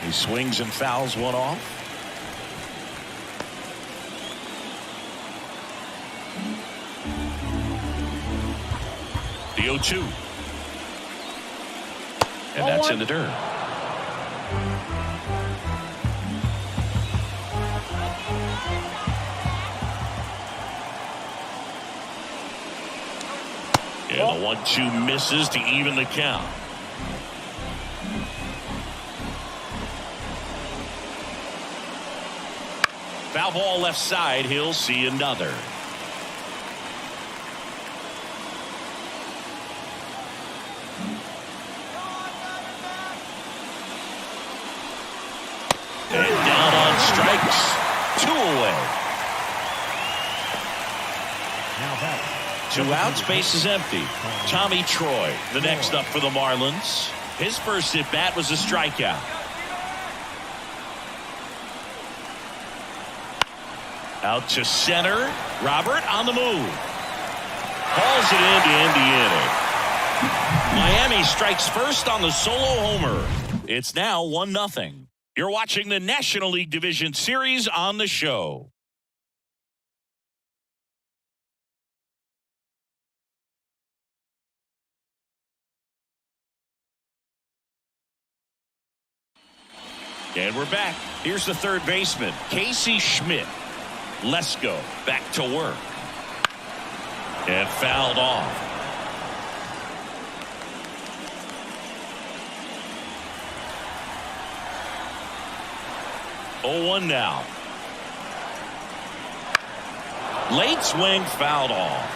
He swings and fouls one off. The 0-2. And that's in the dirt. And the 1-2 misses to even the count. Foul ball left side. He'll see another. And down on strikes. 2 away. Now back. 2 outs, base is empty. Tommy Troy, the next up for the Marlins. His first at bat was a strikeout. Out to center. Robert on the move. Hauls it in to end the inning. Miami strikes first on the solo homer. It's now 1-0. You're watching the National League Division Series on the show. And we're back. Here's the third baseman, Casey Schmidt. Let's go back to work. And fouled off. Oh, 1 now. Late swing, fouled off.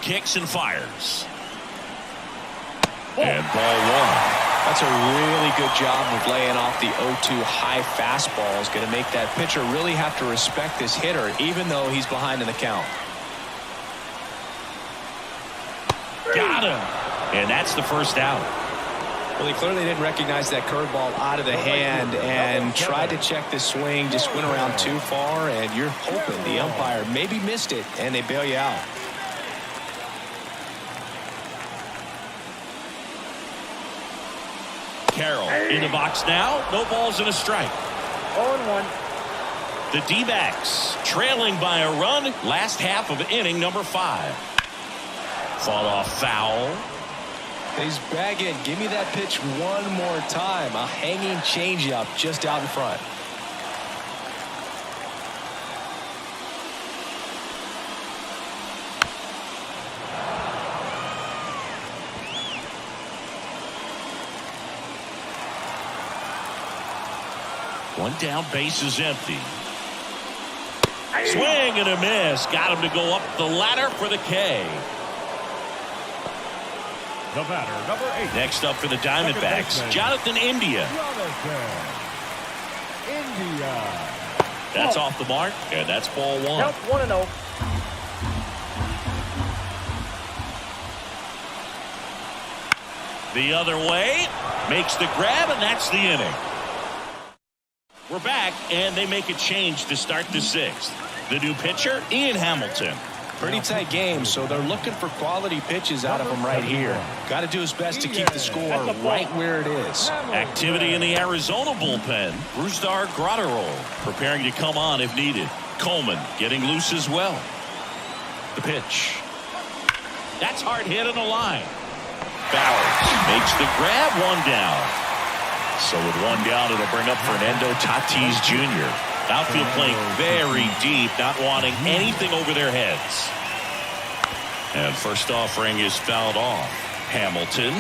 Kicks and fires. And ball 1. That's a really good job of laying off the 0-2 high fastball. Is going to make that pitcher really have to respect this hitter, even though he's behind in the count. Got him. And that's the first out. Well, he clearly didn't recognize that curveball out of the hand and tried to check the swing, just went around too far, and you're hoping the umpire maybe missed it, and they bail you out. Carroll in the box now. No balls and a strike. 0-1. The D-backs trailing by a run. Last half of inning number 5. Fought off foul. He's begging. Give me that pitch one more time. A hanging changeup just out in front. One down, base is empty. Swing and a miss. Got him to go up the ladder for the K. The batter, number 8. Next up for the Diamondbacks, Jonathan India. India. That's off the mark, and that's ball 1. Count 1-0. The other way, makes the grab, and that's the inning. We're back, and they make a change to start the 6th. The new pitcher, Ian Hamilton. Pretty tight game, so they're looking for quality pitches out of him right here. Got to do his best to keep the score right where it is. Activity in the Arizona bullpen. Brusdar Graterol preparing to come on if needed. Coleman getting loose as well. The pitch. That's hard hit on the line. Bowers makes the grab, 1 down. So with 1 down, it'll bring up Fernando Tatis Jr. Outfield playing very deep, not wanting anything over their heads. And first offering is fouled off. Hamilton,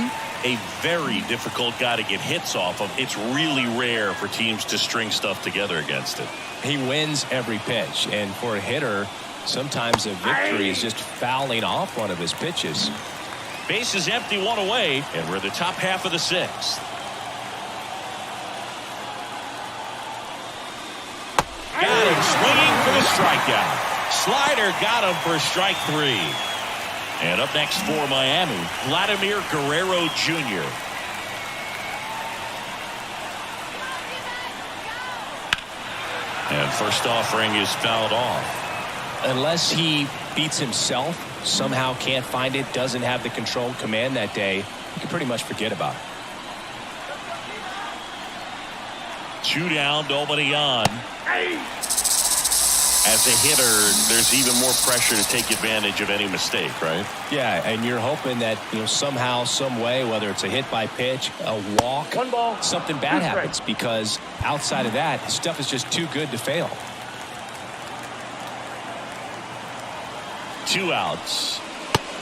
a very difficult guy to get hits off of. It's really rare for teams to string stuff together against it. He wins every pitch, and for a hitter, sometimes a victory is just fouling off one of his pitches. Base is empty, 1 away, and we're the top half of the 6th. Got him swinging for the strikeout. Slider got him for strike 3. And up next for Miami, Vladimir Guerrero Jr. And first offering is fouled off. Unless he beats himself, somehow can't find it, doesn't have the controlled command that day, you can pretty much forget about it. 2 down, nobody on. As a hitter, there's even more pressure to take advantage of any mistake, right? Yeah, and you're hoping that, somehow, some way, whether it's a hit by pitch, a walk, 1 ball, something bad happens, because outside of that, stuff is just too good to fail. 2 outs.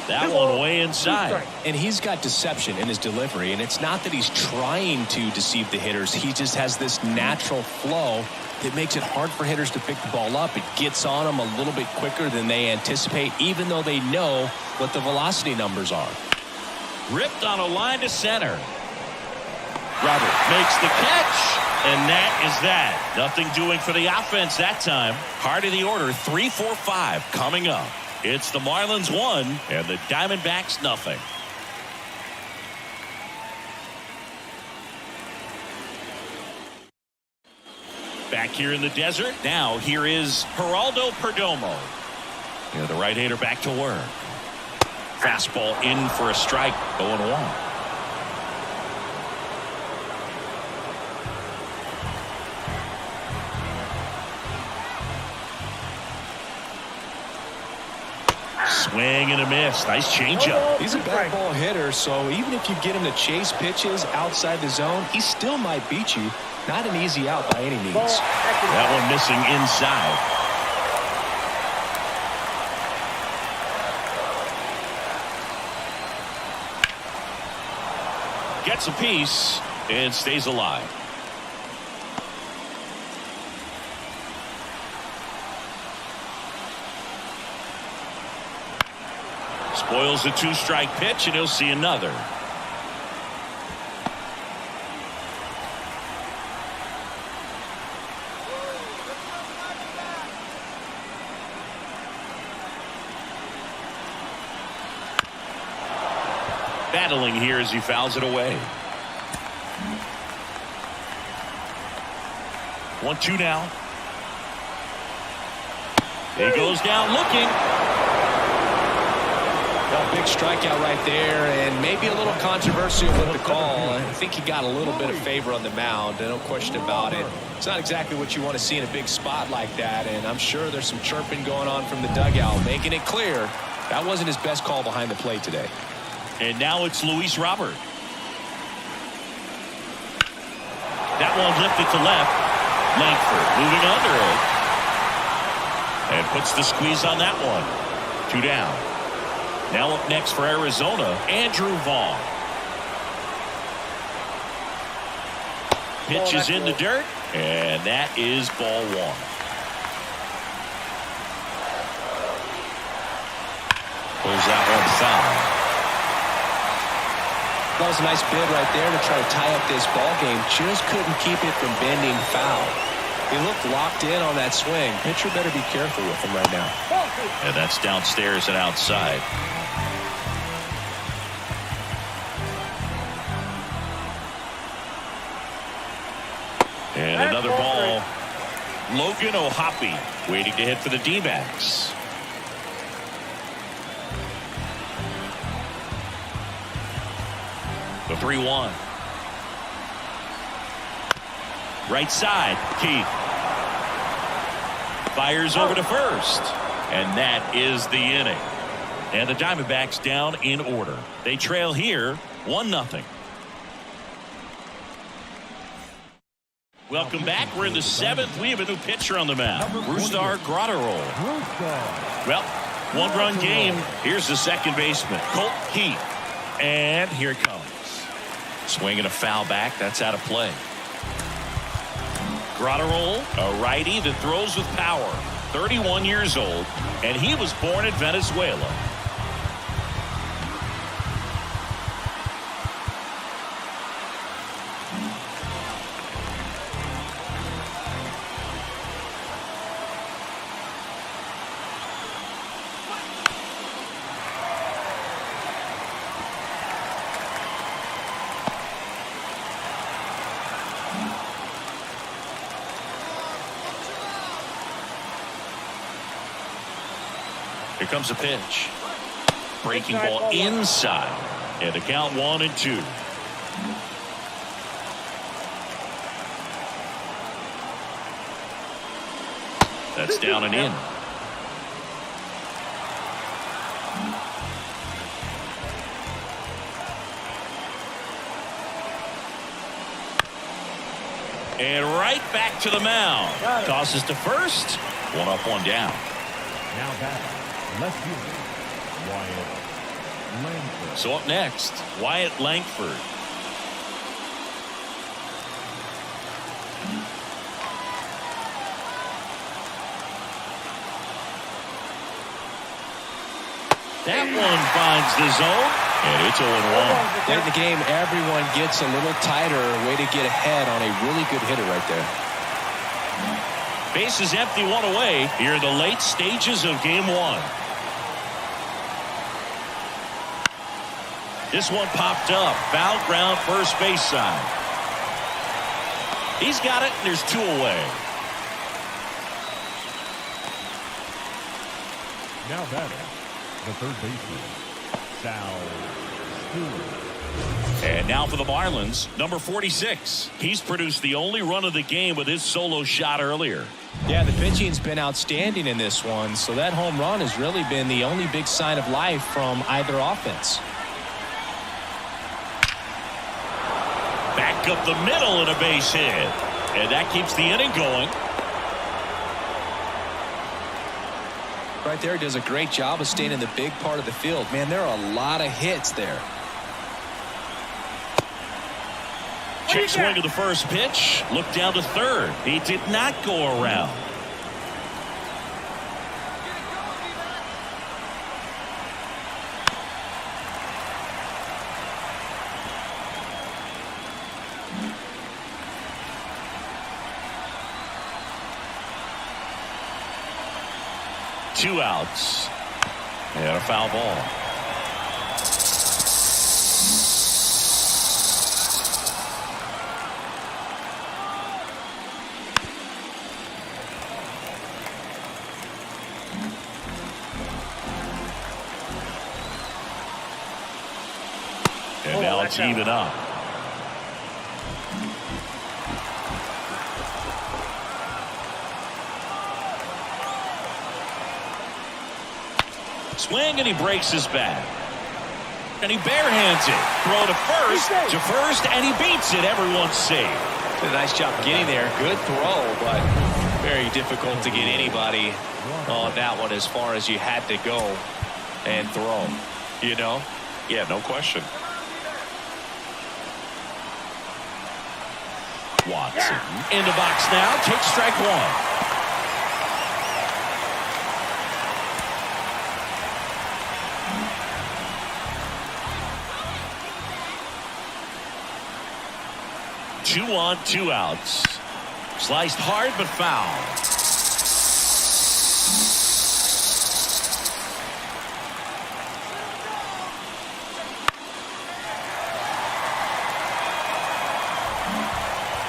That one way inside. And he's got deception in his delivery, and it's not that he's trying to deceive the hitters. He just has this natural flow that makes it hard for hitters to pick the ball up. It gets on them a little bit quicker than they anticipate, even though they know what the velocity numbers are. Ripped on a line to center. Robert makes the catch, and that is that. Nothing doing for the offense that time. Heart of the order, 3-4-5 coming up. It's the Marlins 1 and the Diamondbacks nothing. Back here in the desert, now here is Geraldo Perdomo. The right-hander back to work. Fastball in for a strike, 0-1. Swing and a miss. Nice changeup. He's a bad ball hitter, so even if you get him to chase pitches outside the zone, he still might beat you. Not an easy out by any means. That one missing inside. Gets a piece and stays alive. Spoils a 2-strike pitch, and he'll see another. Battling here as he fouls it away. 1-2 now. He goes down looking. A big strikeout right there, and maybe a little controversial with the call. I think he got a little bit of favor on the mound, no question about it. It's not exactly what you want to see in a big spot like that, and I'm sure there's some chirping going on from the dugout, making it clear that wasn't his best call behind the plate today. And now it's Luis Robert. That one lifted to left. Langford moving under it. And puts the squeeze on that one. 2 down. Now up next for Arizona, Andrew Vaughn. Pitch is in the dirt, and that is ball 1. Pulls that one foul. That was a nice bid right there to try to tie up this ball game. Just couldn't keep it from bending foul. He looked locked in on that swing. Pitcher better be careful with him right now. And that's downstairs and outside. And another ball. Logan O'Hoppe waiting to hit for the D-backs. The 3-1. Right side, Keith. Fires over to first. And that is the inning. And the Diamondbacks down in order. They trail here 1-0. Welcome back. We're in the 7th. We have a new pitcher on the mound. Brusdar Graterol. Well, 1-run game. Here's the second baseman, Colt Keith. And here it comes. Swinging a foul back. That's out of play. Graterol, a righty that throws with power. 31 years old, and he was born in Venezuela. Here comes a pitch. Breaking ball inside. And the count 1-2. That's down and in. And right back to the mound. Tosses to first. 1 up, 1 down. Now batting, left fielder, Wyatt Langford. So up next, Wyatt Langford. That one finds the zone, and it's 0-1. Late in the game, everyone gets a little tighter. Way to get ahead on a really good hitter right there. Base is empty, 1 away here in the late stages of game 1. This one popped up. Foul ground, first base side. He's got it, and there's 2 away. Now batting, the third baseman, Sal Stewart. And now for the Marlins, number 46. He's produced the only run of the game with his solo shot earlier. Yeah, the pitching's been outstanding in this one, so that home run has really been the only big sign of life from either offense. Back up the middle and a base hit. And that keeps the inning going. Right there, does a great job of staying in the big part of the field. Man, there are a lot of hits there. Check swing of the first pitch. Look down to third. He did not go around. Two outs. And a foul ball. And now it's even up. Swing, and he breaks his bat. And he barehands it. Throw to first, and he beats it. Everyone's safe. Did a nice job getting there. Good throw, but very difficult to get anybody on that one as far as you had to go and throw. You know? Yeah, no question. Watson in the box now. Takes strike one. Two on, two outs. Sliced hard but foul.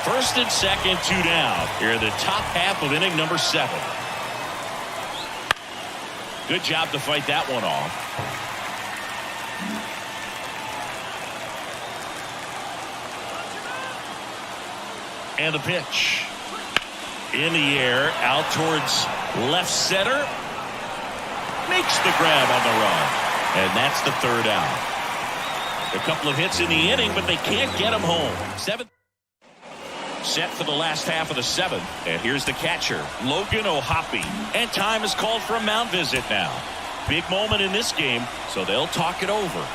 First and second, two down. Here in the top half of inning number 7. Good job to fight that one off. And the pitch. In the air, out towards left center. Makes the grab on the run. And that's the third out. A couple of hits in the inning, but they can't get him home. 7th. Set for the last half of the 7th. And here's the catcher, Logan O'Hoppe. And time is called for a mound visit now. Big moment in this game, so they'll talk it over.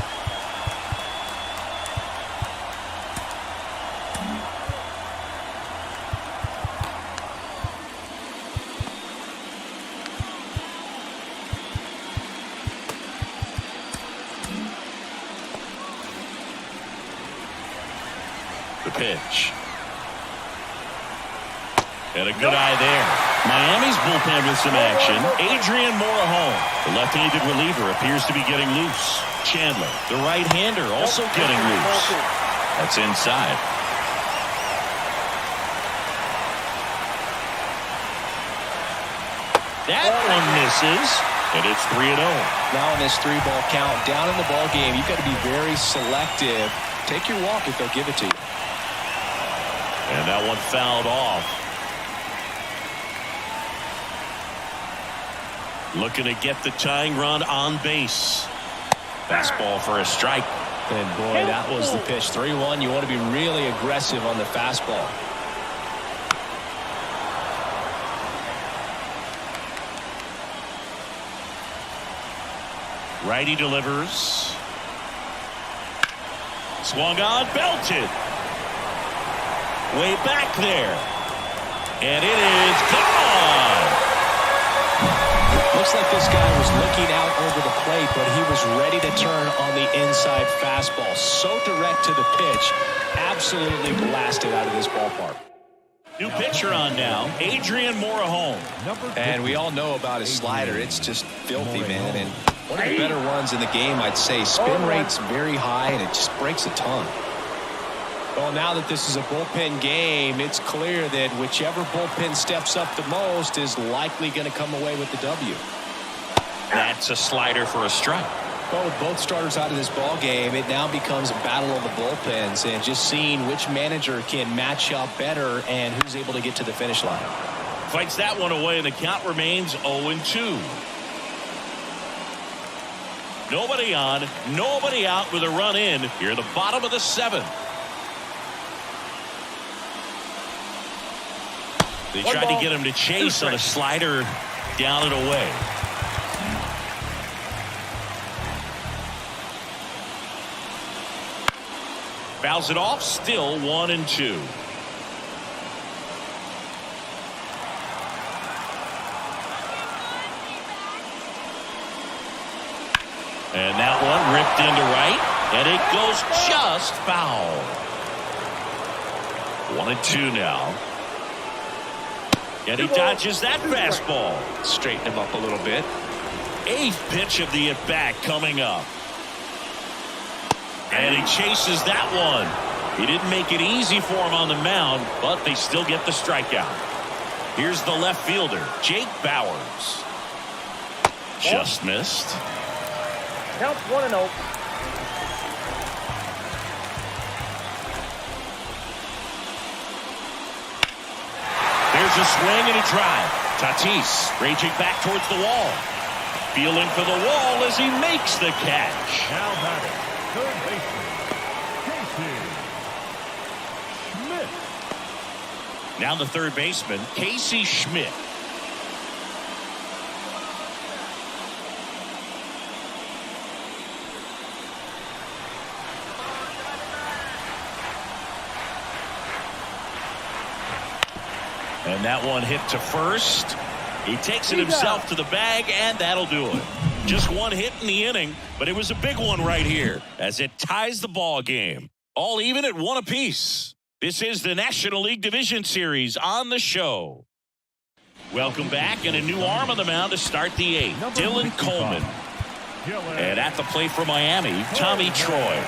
The pitch. And a good eye there. Miami's bullpen with some action. Adrian Morejon, the left-handed reliever, appears to be getting loose. Chandler, the right-hander, also getting loose. That's inside. That one misses, and it's 3-0. Now in this 3-ball count, down in the ball game, you've got to be very selective. Take your walk if they'll give it to you. And that one fouled off. Looking to get the tying run on base. Fastball for a strike. And boy, that was the pitch. 3-1. You want to be really aggressive on the fastball. Righty delivers. Swung on, belted. Way back there. And it is gone. Looks like this guy was looking out over the plate, but he was ready to turn on the inside fastball. So direct to the pitch. Absolutely blasted out of this ballpark. New pitcher on now, Adrian Morejon. And we all know about his slider. It's just filthy, man. And one of the better ones in the game, I'd say. Spin rate's very high, and it just breaks a ton. Well, now that this is a bullpen game, it's clear that whichever bullpen steps up the most is likely going to come away with the W. That's a slider for a strike. Well, with both starters out of this ball game, it now becomes a battle of the bullpens and just seeing which manager can match up better and who's able to get to the finish line. Fights that one away, and the count remains 0-2. Nobody on, nobody out with a run in here at the bottom of the 7th. They tried to get him to chase on a slider down and away. Fouls it off, still 1-2. And that one ripped into right, and it goes just foul. 1-2 now. And he dodges that fastball. Straighten him up a little bit. 8th pitch of the at-bat coming up. And he chases that one. He didn't make it easy for him on the mound, but they still get the strikeout. Here's the left fielder, Jake Bowers. Just missed. Counts 1-0. There's a swing and a drive. Tatis raging back towards the wall. Feeling for the wall as he makes the catch. Now batting, third baseman, Casey Schmidt. Now the third baseman, Casey Schmidt. And that one hit to first. He takes it himself to the bag, and that'll do it. Just one hit in the inning, but it was a big one right here as it ties the ball game. All even at 1 apiece. This is the National League Division Series on the show. Welcome back, and a new arm on the mound to start the 8th. Dylan Coleman. And at the plate for Miami, Tommy Troy.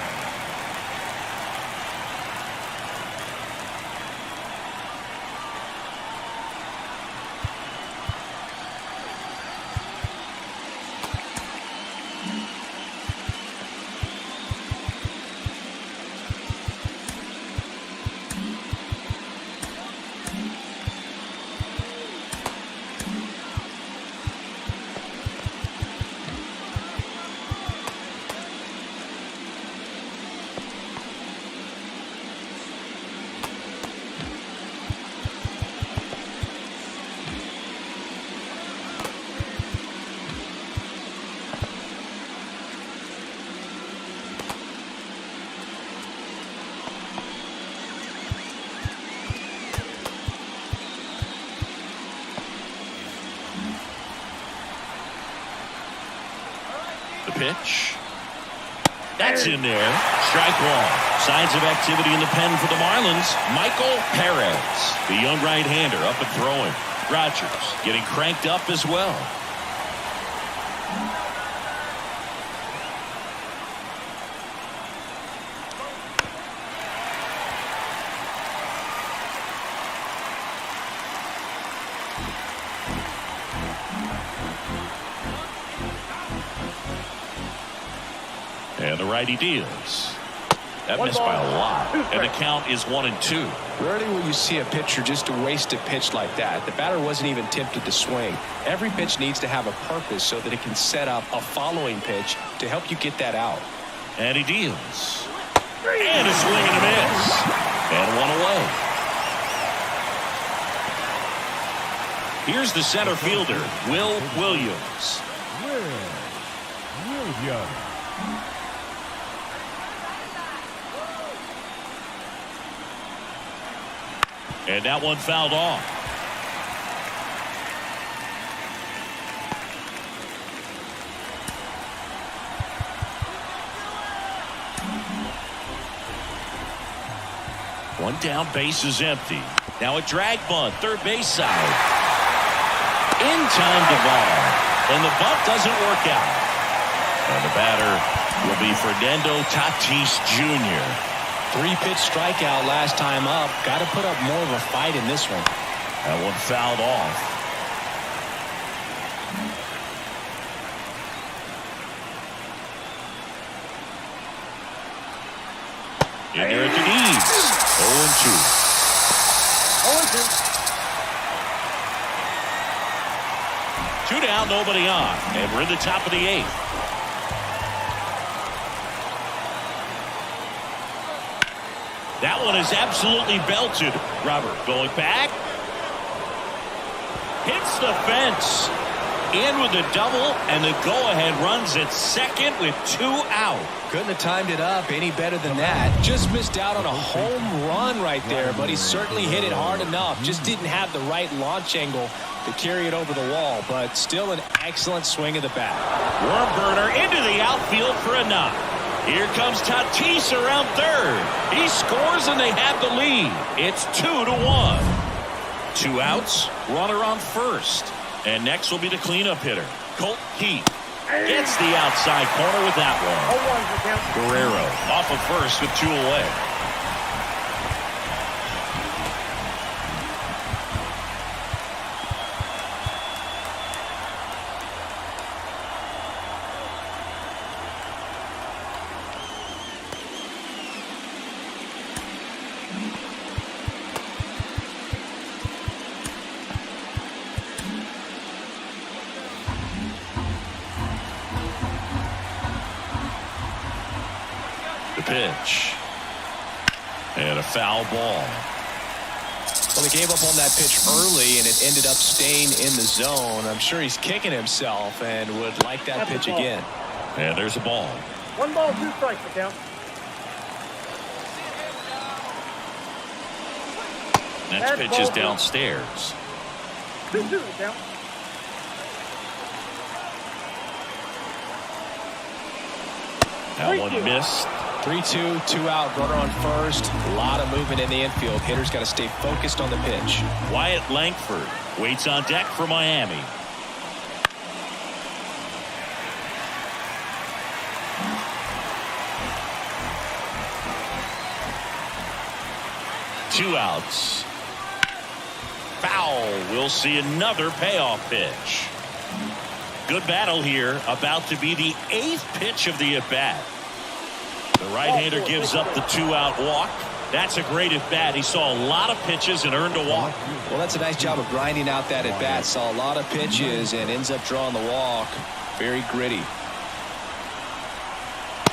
Pitch. That's in there. Strike one. Signs of activity in the pen for the Marlins. Michael Perez, the young right-hander, up and throwing. Rogers getting cranked up as well. And the righty deals. That missed by a lot. And the count is 1-2. Rarely will you see a pitcher just waste a pitch like that. The batter wasn't even tempted to swing. Every pitch needs to have a purpose so that it can set up a following pitch to help you get that out. And he deals. And a swing and a miss. And one away. Here's the center fielder, Will Williams. Williams. And that one fouled off. One down, base is empty. Now a drag bunt, third base side. In time to ball. And the bunt doesn't work out. And the batter will be Fernando Tatis Jr. 3-pitch strikeout last time up. Got to put up more of a fight in this one. That one fouled off. In there at the knees. 0-2. 2 down, nobody on. And we're in the top of the 8th. That one is absolutely belted. Robert going back. Hits the fence. In with the double, and the go-ahead runs at second with 2 out. Couldn't have timed it up any better than that. Just missed out on a home run right there, but he certainly hit it hard enough. Just didn't have the right launch angle to carry it over the wall, but still an excellent swing of the bat. Worm burner into the outfield for a knock. Here comes Tatis around third. He scores and they have the lead. It's 2-1. 2 outs, runner on first. And next will be the cleanup hitter, Colt Keith. Gets the outside corner with that one. Guerrero off of first with 2 away. pitch. And a foul ball. Well, he gave up on that pitch early, and it ended up staying in the zone. I'm sure he's kicking himself and would like that pitch again. And there's a ball. 1 ball, 2 strikes, the count. Next pitch is downstairs. 2-2, the count. That one missed. 3-2, 2 out, runner on first. A lot of movement in the infield. Hitters got to stay focused on the pitch. Wyatt Langford waits on deck for Miami. Two outs. Foul. We'll see another payoff pitch. Good battle here. About to be the 8th pitch of the at-bat. The right-hander gives up the 2-out walk. That's a great at-bat. He saw a lot of pitches and earned a walk. Well, that's a nice job of grinding out that at-bat. Saw a lot of pitches and ends up drawing the walk. Very gritty.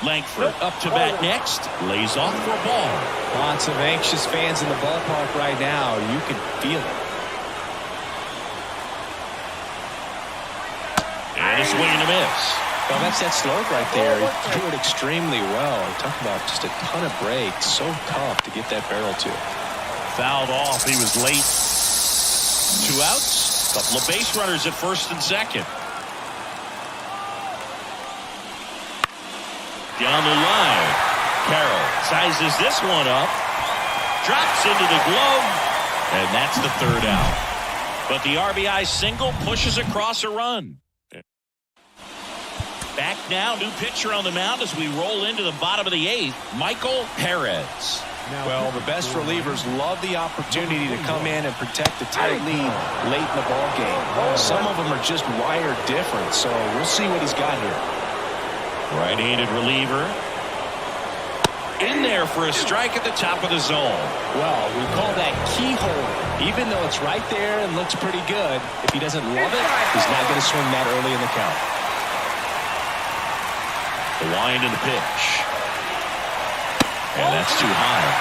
Langford up to bat next. Lays off for a ball. Lots of anxious fans in the ballpark right now. You can feel it. And a swing and a miss. Well, that's that slope right there. He threw it extremely well. Talk about just a ton of breaks. So tough to get that barrel to. Fouled off. He was late. 2 outs. Couple of base runners at first and second. Down the line. Carroll sizes this one up. Drops into the glove. And that's the 3rd out. But the RBI single pushes across a run. Back now, new pitcher on the mound as we roll into the bottom of the 8th, Michael Perez. Well, the best relievers love the opportunity to come in and protect a tight lead late in the ball game. Some of them are just wired different, so we'll see what he's got here. Right-handed reliever. In there for a strike at the top of the zone. Well, we call that keyhole. Even though it's right there and looks pretty good, if he doesn't love it, he's not going to swing that early in the count. The wind and the pitch. And that's too high.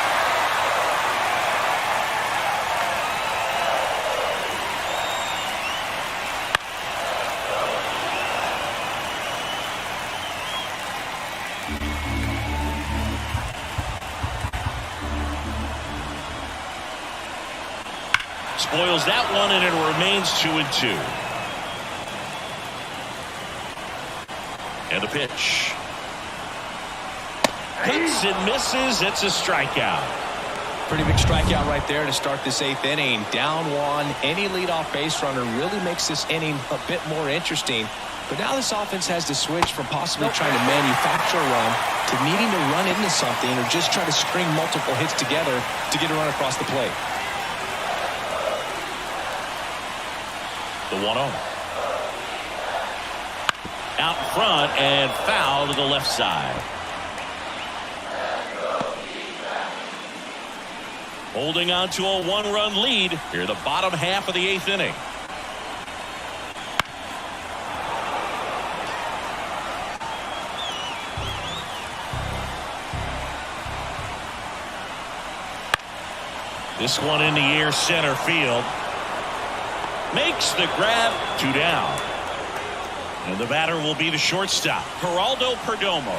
Spoils that one, and it remains 2-2. And the pitch. Hits and misses. It's a strikeout. Pretty big strikeout right there to start this 8th inning. Down 1. Any leadoff base runner really makes this inning a bit more interesting. But now this offense has to switch from possibly trying to manufacture a run to needing to run into something or just try to string multiple hits together to get a run across the plate. The 1-0. Out in front and foul to the left side. Holding on to a 1-run lead here the bottom half of the 8th inning. This one in the air center field. Makes the grab. 2 down. And the batter will be the shortstop, Geraldo Perdomo.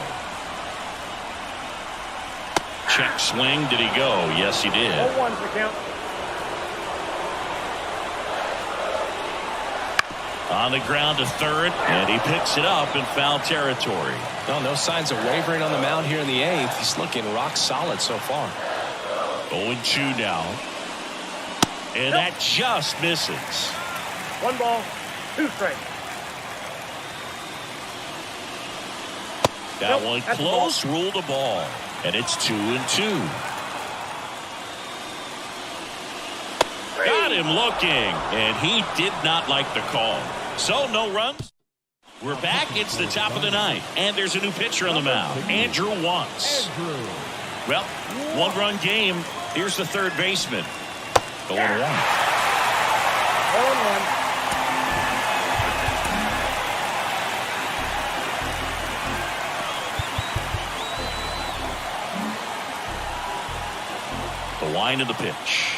Check swing. Did he go? Yes, he did. 0-1's the count. On the ground to third, and he picks it up in foul territory. Well, no signs of wavering on the mound here in the 8th. He's looking rock solid so far. 0-2 now. And that just misses. 1 ball, 2 strikes. That one close, ruled a ball. And it's 2-2. Got him looking, and he did not like the call. So no runs. We're back. It's the top of the 9th, and there's a new pitcher on the mound, Andrew Wantz. Well, 1-run game. Here's the 3rd baseman. 0-1. 0-1. Wind of the pitch.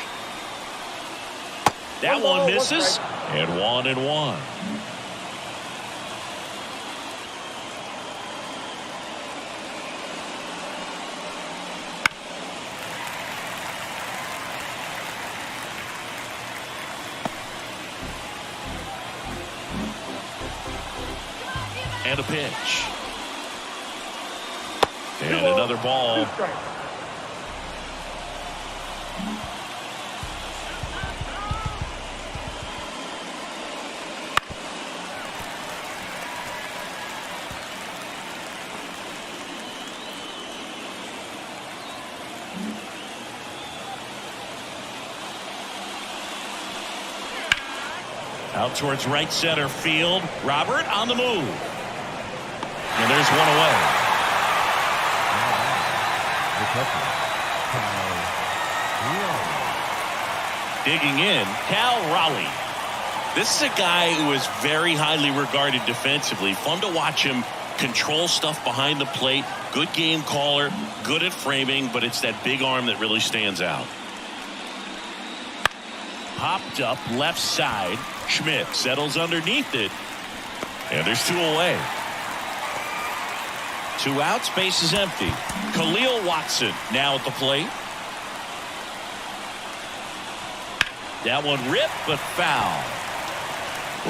That one misses. And 1-1. And a pitch. And another ball. Out towards right center field. Robert on the move. And there's one away. Digging in, Cal Raleigh. This is a guy who is very highly regarded defensively. Fun to watch him control stuff behind the plate. Good game caller, good at framing, but it's that big arm that really stands out. Popped up left side. Schmidt settles underneath it. And there's two away. 2 outs, base is empty. Khalil Watson now at the plate. That one ripped, but foul.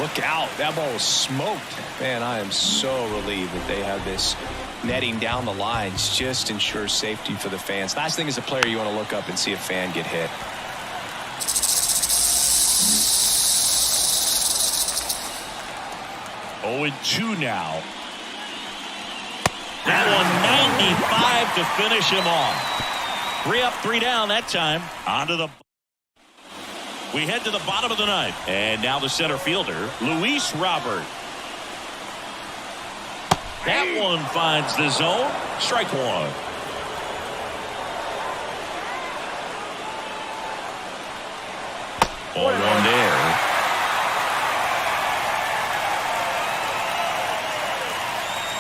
Look out. That ball was smoked. Man, I am so relieved that they have this netting down the lines. Just ensures safety for the fans. Last thing as a player, you want to look up and see a fan get hit. Oh, 2 now. That one 95 to finish him off. 3 up, 3 down that time. Onto the. We head to the bottom of the ninth. And now the center fielder, Luis Robert. That one finds the zone. Strike one. Ball one there.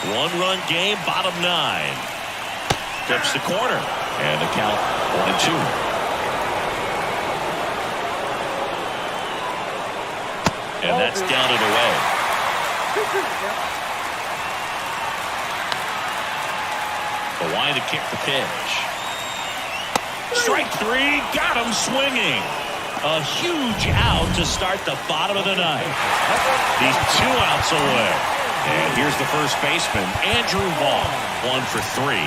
One-run game, bottom 9. Tips the corner. And the count 1-2. And that's down and away. The wind to kick the pitch. Strike 3. Got him swinging. A huge out to start the bottom of the ninth. He's 2 outs away. And here's the first baseman, Andrew Vaughn, 1 for 3.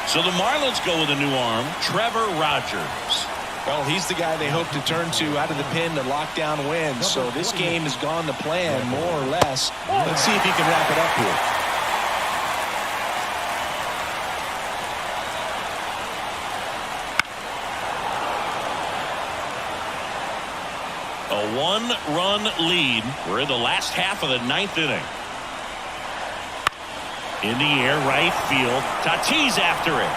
So the Marlins go with a new arm, Trevor Rogers. Well, he's the guy they hope to turn to out of the pen to lock down wins. So this game has gone to plan, more or less. Let's see if he can wrap it up here. A 1-run lead. We're in the last half of the 9th inning. In the air, right field. Tatis after it.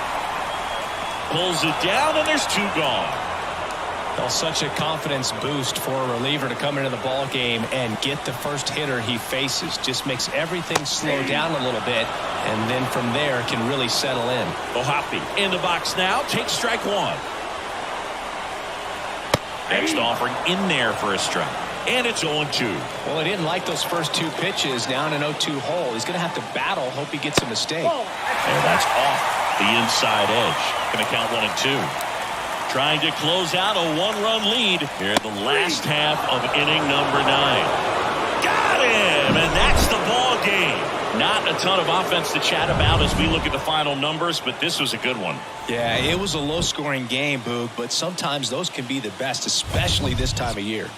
Pulls it down, and there's 2 gone. Well, such a confidence boost for a reliever to come into the ball game and get the first hitter he faces. Just makes everything slow down a little bit, and then from there can really settle in. Ohapi in the box now. Takes strike 1. Next offering in there for a strike. And it's 0-2. Well, he didn't like those first 2 pitches down an 0-2 hole. He's going to have to battle. Hope he gets a mistake. And that's off the inside edge. Going to count 1-2. Trying to close out a 1-run lead here in the last half of inning number 9. Got him! And that's the ball game. Not a ton of offense to chat about as we look at the final numbers, but this was a good one. Yeah, it was a low-scoring game, Boog, but sometimes those can be the best, especially this time of year.